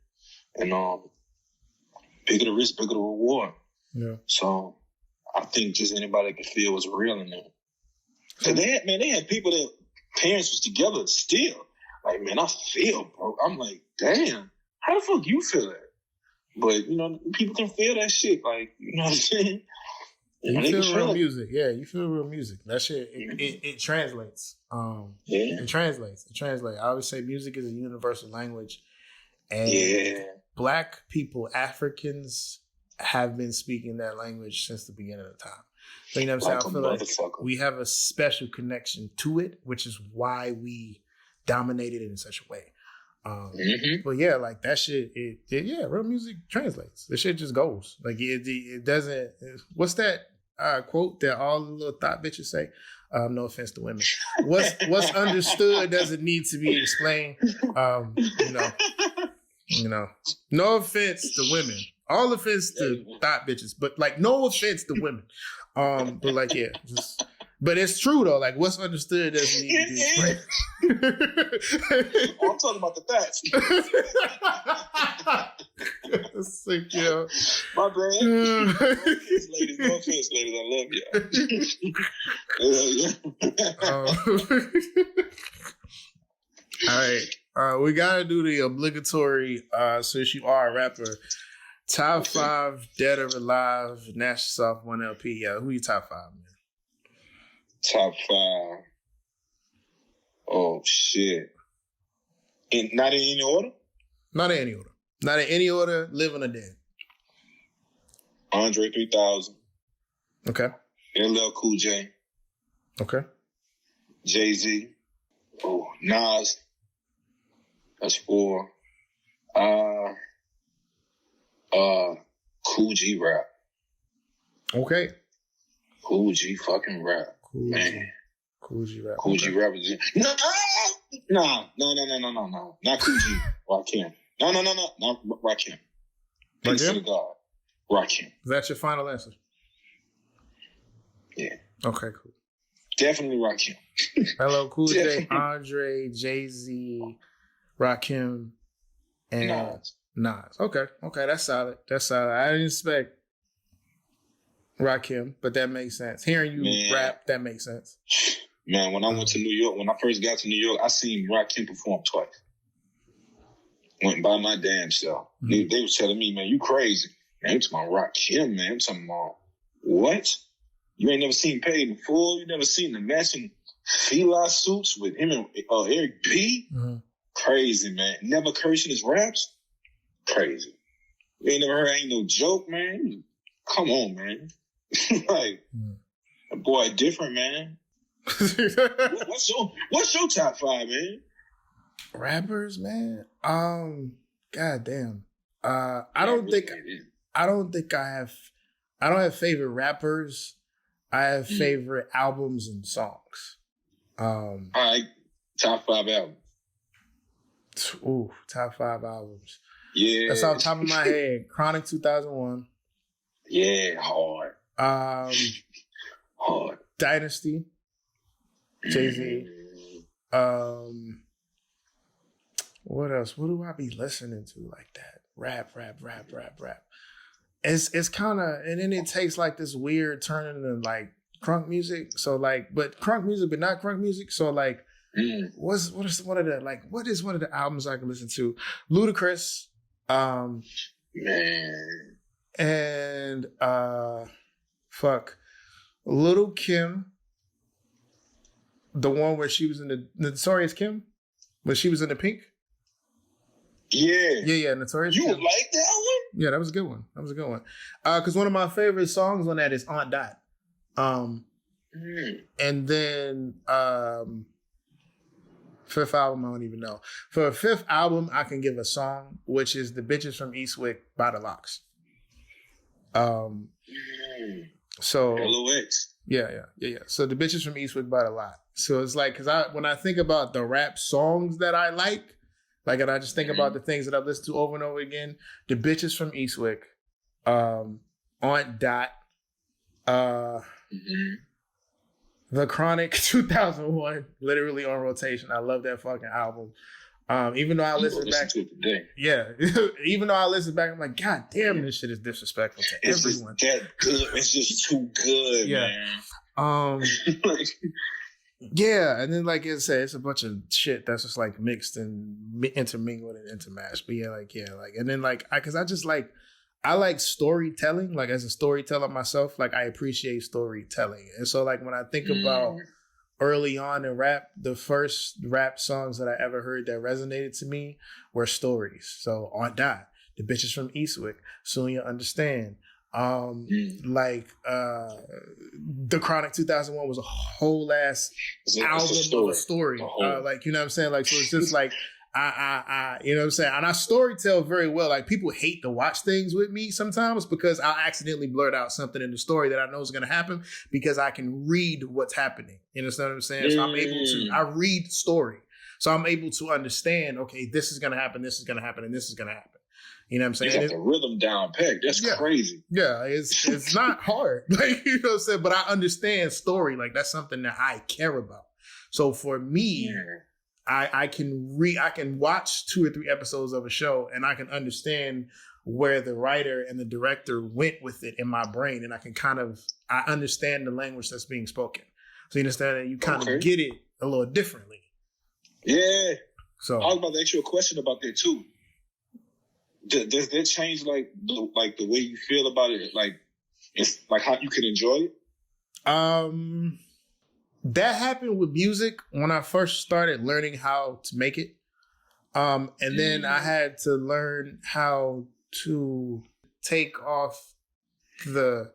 And bigger the risk, bigger the reward. Yeah. So I think just anybody that could feel was real in there. So they had people that parents was together still. Like, man, I feel, bro. I'm like, damn, how the fuck you feel that? But, you know, people can feel that shit. Like, you know what I'm saying? You feel real music. Yeah, you feel real music. That shit, it translates. It translates. I always say music is a universal language. And Black people, Africans, have been speaking that language since the beginning of time. So, you know what I'm saying? I feel like we have a special connection to it, which is why we dominated it in such a way. But yeah, like that shit, real music translates. The shit just goes. Like it doesn't. What's that quote that all the little thought bitches say? No offense to women. What's understood doesn't need to be explained. You know, no offense to women. All offense to thought bitches, but like no offense to women. But like but it's true though. Like what's understood doesn't need to be explained. I'm talking about the facts. That's sick, yo. My bad. No offense, ladies. I love y'all. All right. We gotta do the obligatory, since you are a rapper, top 5 dead or alive, National Soft 1 LP. Yeah, who you top 5, man? Top 5. Oh shit. Not in any order? Not in any order. Not in any order, living or dead. Andre 3000. Okay. LL Cool J. Okay. Jay-Z. Oh, Nas. That's 4. Cool G rap. Okay. Cool G fucking rap. Cool man. G. Cool G rap. Cool G rap is no. Not Cool G. Rakim. No. Not Rakim. Peace to the God. Rakim. Is that your final answer? Yeah. Okay, cool. Definitely Rakim. Hello, Cool J, Andre, Jay-Z, Rakim, and Nas. Okay, that's solid. I didn't expect Rakim, but that makes sense. Hearing you rap, that makes sense. Man, when I went to New York, when I first got to New York, I seen Rakim perform twice. Went by my damn self. Mm-hmm. They was telling me, man, you crazy. Man, I'm talking about Rakim, man. I'm talking about, what? You ain't never seen Paid before? You never seen the matching Fila suits with him and Eric B? Mm-hmm. Crazy, man. Never cursing his raps? Crazy. You ain't never heard Ain't No Joke, man? Come on, man. Like, that boy different, man. What's your top 5, man? Rappers, man. Goddamn. I don't think I have favorite rappers. I have favorite albums and songs. All right, top 5 albums. Ooh, top 5 albums. Yeah, that's off the top of my head. Chronic 2001. Yeah, hard. Hard. Dynasty. Jay-Z. What else? What do I be listening to like that? Rap. It's kind of, and then it takes like this weird turn into like crunk music. So like, but crunk music, but not crunk music. So like, what is one of the albums I can listen to? Ludacris, man, and Little Kim, the one where she was in the Notorious Kim, where she was in the Pink. Yeah, Notorious. You Kim. like that one? Yeah, that was a good one. Because one of my favorite songs on that is Aunt Dot. And then fifth album, I don't even know. For a fifth album, I can give a song, which is The Bitches from Eastwick by the Locks. So LOX. Yeah. So The Bitches from Eastwick by the Lot. So it's like, because when I think about the rap songs that I like, and I just think about the things that I've listened to over and over again, The Bitches from Eastwick, Aunt Dot, The Chronic 2001, literally on rotation. I love that fucking album. Even though I listen back to it today. Yeah. Even though I listen back, I'm like, God damn, this shit is disrespectful to everyone. It's just that good. It's just too good, man. Yeah, and then like I said, it's a bunch of shit that's just like mixed and intermingled and intermatched. But and then because I like storytelling. Like as a storyteller myself, like I appreciate storytelling. And so like when I think about early on in rap, the first rap songs that I ever heard that resonated to me were stories. So on that, The Bitches from Eastwick, Soon You'll Understand. The Chronic 2001 was a whole ass album of a story. You know what I'm saying? Like, so it's just like, I you know what I'm saying? And I storytell very well. Like people hate to watch things with me sometimes because I'll accidentally blurt out something in the story that I know is going to happen because I can read what's happening. You understand what I'm saying? So I read story. So I'm able to understand, okay, this is going to happen, this is going to happen, and this is going to happen. You know what I'm saying? You got the rhythm down packed. That's crazy. Yeah, it's not hard. Like, you know what I'm saying? But I understand story. Like that's something that I care about. So for me, I can watch 2 or 3 episodes of a show and I can understand where the writer and the director went with it in my brain, and I understand the language that's being spoken. So you understand that you kind of get it a little differently. Yeah. So I was about to ask you a question about that too. Does that change like the way you feel about it? Like it's like how you can enjoy it? That happened with music when I first started learning how to make it. And then I had to learn how to take off the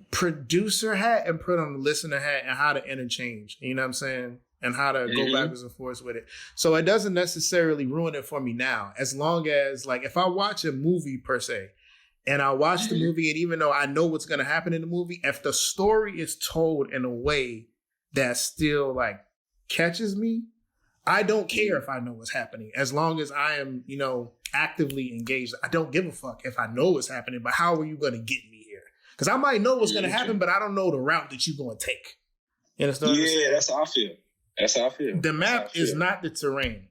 producer hat and put on the listener hat, and how to interchange. You know what I'm saying? And how to go backwards and forwards with it. So it doesn't necessarily ruin it for me now. As long as, like, if I watch a movie per se, and I watch the movie, and even though I know what's going to happen in the movie, if the story is told in a way that still, like, catches me, I don't care if I know what's happening. As long as I am, you know, actively engaged. I don't give a fuck if I know what's happening, but how are you going to get me here? Because I might know what's going to happen, but I don't know the route that you're going to take. You understand? Yeah, that's how I feel. That's how I feel. The map is not the terrain.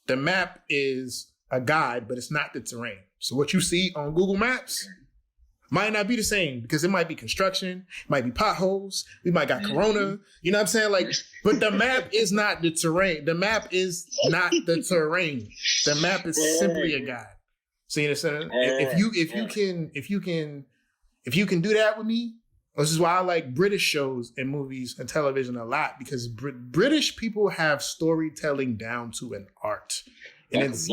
The map is a guide, but it's not the terrain. So what you see on Google Maps might not be the same, because it might be construction, it might be potholes, we might got corona, you know what I'm saying? Like, but the map is not the terrain. The map is not the terrain. The map is simply a guide. So you understand? If you can do that with me, this is why I like British shows and movies and television a lot, because British people have storytelling down to an art. And it's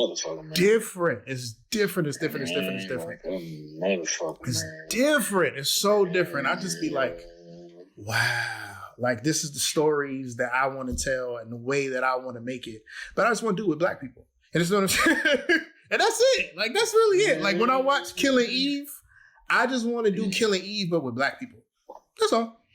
different. It's different. It's different. It's different. It's different. It's so different. I just be like, wow. Like, this is the stories that I want to tell and the way that I want to make it. But I just want to do it with black people. And it's what I'm saying. And that's it. Like, that's really it. Like, when I watch Killing Eve, I just want to do Killing Eve, but with black people. That's all.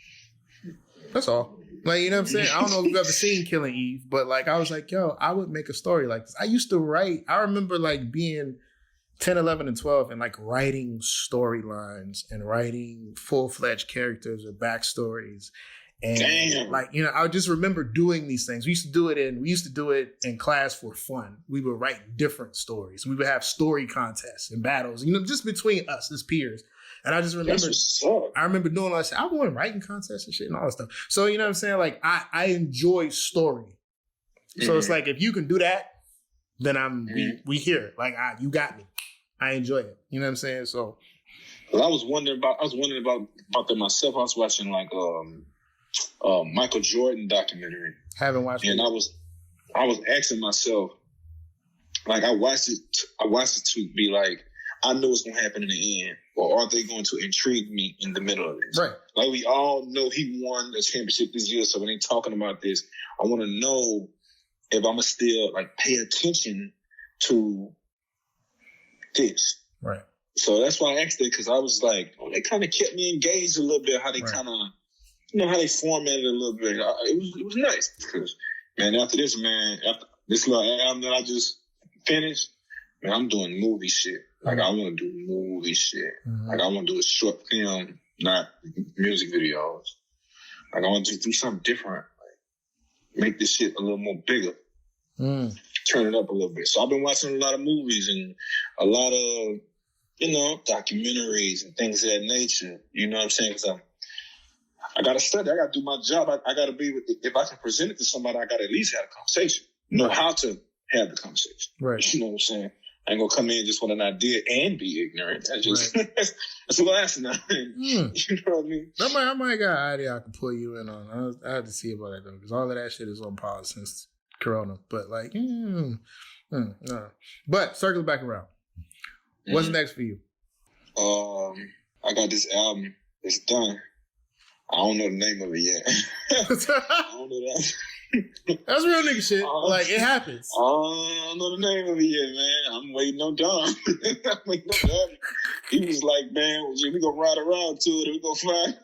That's all. Like, you know what I'm saying? I don't know if you've ever seen Killing Eve, but like, I was like, yo, I would make a story like this. I used to write. I remember like being 10, 11, and 12 and like writing storylines and writing full-fledged characters or backstories. And like, you know, I just remember doing these things. We used to do it in class for fun. We would write different stories. We would have story contests and battles, you know, just between us as peers. And I just remember doing all that shit. I won writing contests and shit and all that stuff. So, you know what I'm saying? Like, I enjoy story. So it's like, if you can do that, then we here. Like, you got me. I enjoy it. You know what I'm saying? So, well, I was wondering about that myself. I was watching like Michael Jordan documentary. Haven't watched it. And I was asking myself, like, I watched it to be like, I know what's going to happen in the end, or are they going to intrigue me in the middle of this? Right. Like, we all know he won the championship this year, so when they talking about this, I want to know if I'm going to still, like, pay attention to this. Right. So that's why I asked it, because I was like, they kind of kept me engaged a little bit, how they kind of, you know, how they formatted it a little bit. It was nice, because, man, after this little album that I just finished, man, I'm doing movie shit. Like, I want to do movie shit. Like, I want to do a short film, not music videos. Like, I want to do something different. Like, make this shit a little more bigger. Turn it up a little bit. So I've been watching a lot of movies and a lot of, you know, documentaries and things of that nature. You know what I'm saying? Because I got to study. I got to do my job. I got to be, if I can present it to somebody, I got to at least have a conversation. Know how to have the conversation. Right. You know what I'm saying? I ain't gonna come in just with an idea and be ignorant. That's just that's what I'm saying. You know what I mean? I might got an idea I can pull you in on. I have to see about that though, because all of that shit is on pause since Corona. But like, no. But circle back around. What's next for you? I got this album. It's done. I don't know the name of it yet. I don't know that. That's real nigga shit. Like, it happens. I don't know the name of it yet, man. I'm waiting on Don. He was like, man, we gonna ride around to it and we gonna fly.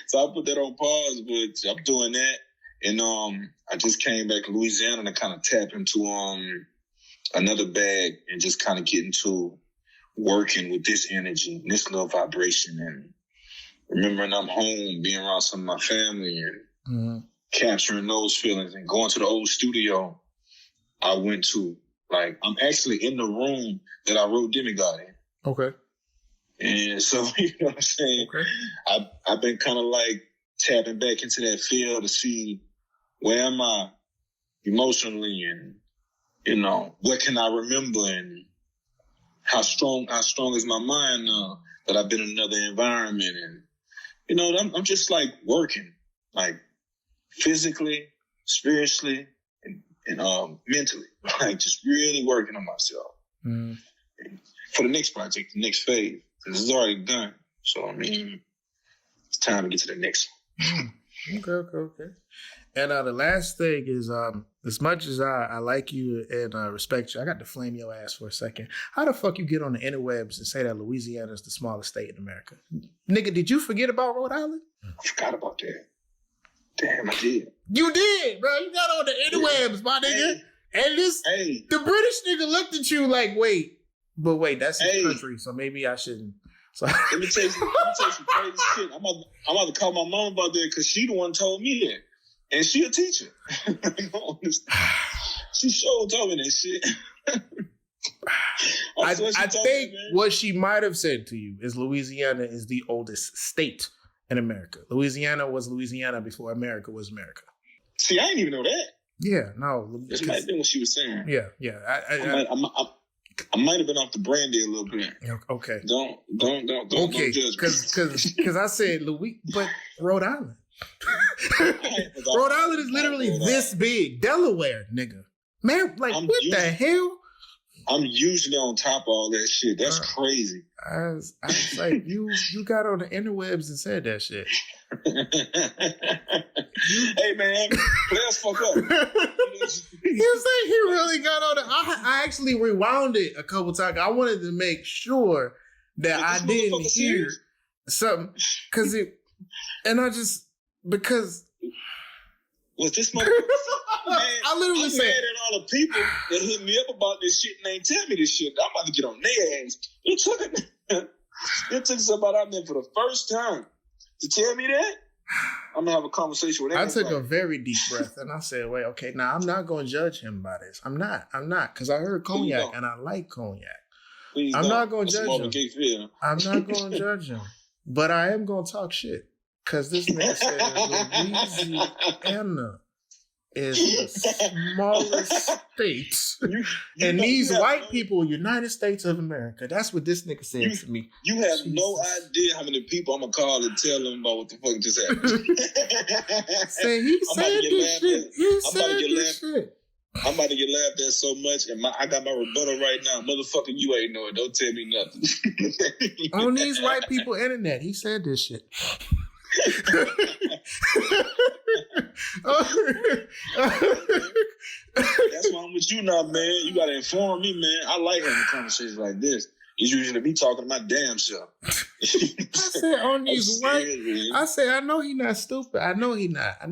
So I put that on pause, but I'm doing that. And I just came back to Louisiana to kind of tap into another bag and just kind of get into working with this energy, this little vibration, and remembering I'm home, being around some of my family and capturing those feelings and going to the old studio I went to. Like, I'm actually in the room that I wrote Demigod in. Okay. And so, you know what I'm saying? Okay. I've been kind of like tapping back into that field to see where am I emotionally, and what can I remember, and how strong is my mind now that I've been in another environment, and I'm just like working, like physically, spiritually, and mentally, like just really working on myself for the next project, the next phase. This is already done, so I mean, it's time to get to the next one. Okay. And the last thing is, as much as I like you and respect you, I got to flame your ass for a second. How the fuck you get on the interwebs and say that Louisiana is the smallest state in America? Nigga, did you forget about Rhode Island? I forgot about that. Damn, I did. You did, bro. You got on the interwebs, my nigga. And the British nigga looked at you like, wait, that's his country, so maybe I shouldn't. So let me tell you some crazy shit. I'm about to call my mom about that because she the one told me that. And she a teacher. She sure told me that shit. I think what she might have said to you is Louisiana is the oldest state in America. Louisiana was Louisiana before America was America. See, I didn't even know that. Yeah, no. This might have been what she was saying. Yeah. I might have been off the brandy a little bit. Okay. Don't okay, judge because I said but Rhode Island. Rhode Island is literally this big. Delaware, nigga. Man, like what the hell? I'm usually on top of all that shit. That's crazy. I was like, you got on the interwebs and said that shit. Hey man, let's fuck up. You say he really got on it. I actually rewound it a couple times. I wanted to make sure that I didn't hear something because was this motherfucker? Man, I literally said, mad at all the people that hit me up about this shit and ain't tell me this shit. I'm about to get on their ass. It took somebody out there for the first time to tell me that. I'm gonna have a conversation with everybody. I took a very deep breath and I said, wait, okay, now I'm not gonna judge him by this. I'm not, because I heard cognac and I like cognac. I'm not gonna judge him. I'm not gonna judge him. But I am gonna talk shit. Because this nigga said Louisiana is the smallest state. And these white people, United States of America. That's what this nigga said to me. You have no idea how many people I'm going to call and tell them about what the fuck just happened. Say he said this shit. He said this shit. I'm about to get laughed at so much, and I got my rebuttal right now. Motherfucker, you ain't know it. Don't tell me nothing. On these white people internet, he said this shit. That's why I'm with you now, man. You gotta inform me, man. I like having conversations like this. It's usually me talking to my damn self. I said on these white. I said I know he not stupid. I know he not. I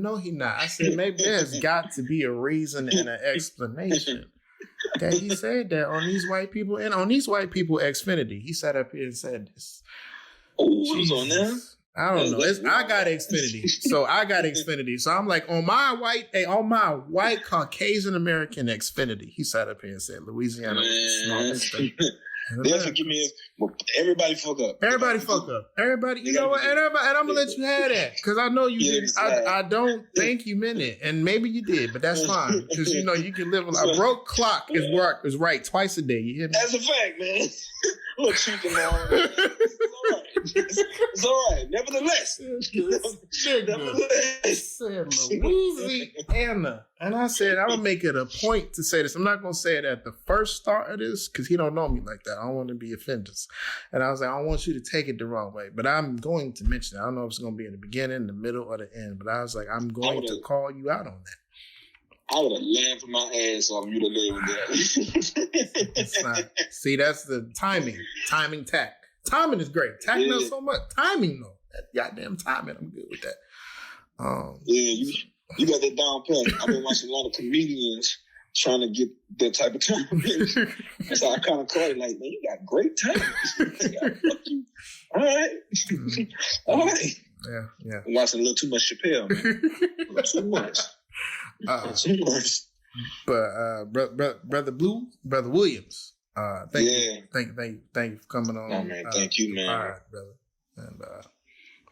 said maybe there's got to be a reason and an explanation that he said that on these white people and on these white people Xfinity. He sat up here and said this. Oh, what was on there? I don't know. I got Xfinity. So I'm like, on my white Caucasian American Xfinity, he sat up here and said, Louisiana is the smallest state. They'll forgive me. Everybody fuck up. Everybody, you know what? And I'm going to let you have that. Because I know you didn't. I don't think you meant it. And maybe you did, but that's fine. Because, you can live a broke clock is right twice a day. You hear me? That's a fact, man. Look, cheating on. It's all right. Nevertheless. Said Louisiana. And I said, I'm going to make it a point to say this. I'm not going to say it at the first start of this because he don't know me like that. I don't want to be offended. And I was like, I don't want you to take it the wrong way. But I'm going to mention it. I don't know if it's going to be in the beginning, the middle, or the end. But I was like, I'm going to call you out on that. I would have laughed my ass off you to live with that. It's not. See, that's the timing. Timing tack. Timing is great. Tack knows so much. Timing, though. That goddamn timing. I'm good with that. You got that down pat. I've been watching a lot of comedians trying to get that type of timing. So I kind of caught it like, man, you got great timing. All right. All right. Yeah. I'm watching a little too much Chappelle, man. A little too much. But brother Williams, thank you for coming on. Oh, man, thank you, man. All right, brother. And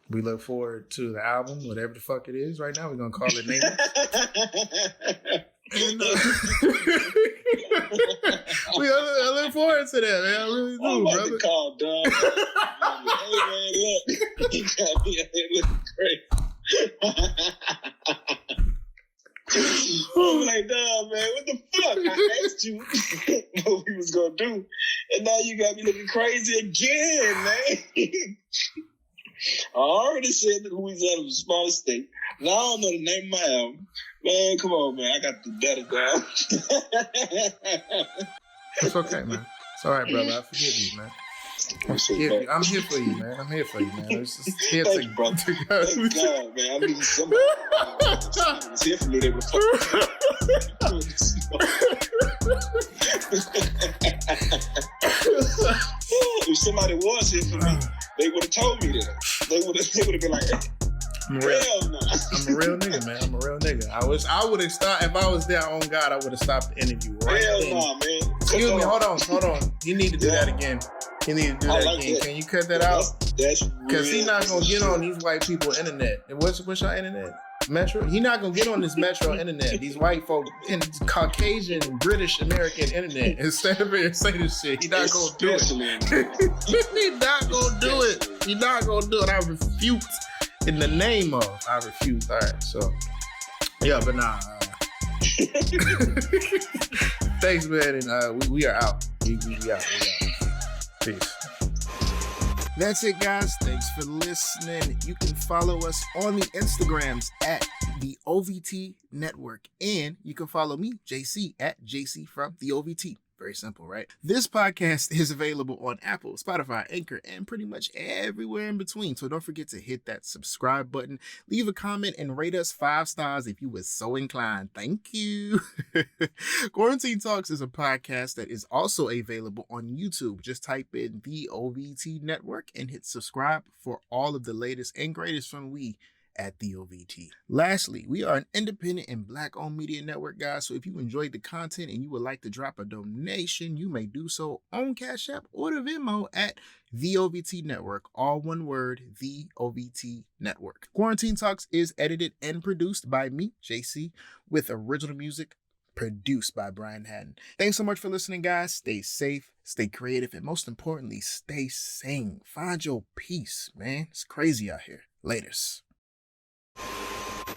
we look forward to the album, whatever the fuck it is. Right now, we're gonna call it Neighbors. And, I look forward to that, man. I really do, I'm about brother. to call, dog. Hey, man, look. He got me out here looking crazy. I'm like, dog, man, what the fuck? I asked you what we was going to do, and now you got me looking crazy again, man. I already said that Louisiana was a small state. Now I don't know the name of my album. Man, come on, man. I got the better down. It's okay, man. It's all right, brother. I forgive you, man. I'm here for you, man. I'm here for you, man. It's just here Thank you, bro. Thank God, man. I need somebody. Somebody was here for me. They would If somebody was here for me, they would have told me that. They would have been like, I'm a real nigga, man. I'm a real nigga. I would have stopped if I was there on God. I would have stopped the interview right hell then. no, man. Excuse me. Hold on. You need to do that again. You need to do that again. That. Can you cut that out? That's because he's not gonna get on these white people internet. And what's your internet? Metro? He's not gonna get on this Metro internet. These white folk in Caucasian, British, American internet. Instead of it say this shit, he's not gonna do it. He's not gonna do it. He's not gonna do it. I refute. In the name of, I refuse. All right, so yeah, but nah. Thanks, man, and we are out. We out. Peace. That's it, guys. Thanks for listening. You can follow us on the Instagrams at the OVT Network, and you can follow me, JC, at JC from the OVT. Very simple, right? This podcast is available on Apple, Spotify, Anchor, and pretty much everywhere in between. So don't forget to hit that subscribe button, leave a comment, and rate us 5 stars if you were so inclined. Thank you. Quarantine Talks is a podcast that is also available on YouTube. Just type in the OVT Network and hit subscribe for all of the latest and greatest from we at the OVT. Lastly, we are an independent and Black-owned media network, guys. So if you enjoyed the content and you would like to drop a donation, you may do so on Cash App or the Venmo at the OVT Network. All one word, the OVT Network. Quarantine Talks is edited and produced by me, JC, with original music produced by Brian Hatton. Thanks so much for listening, guys. Stay safe, stay creative, and most importantly, stay sane. Find your peace, man. It's crazy out here. Laters.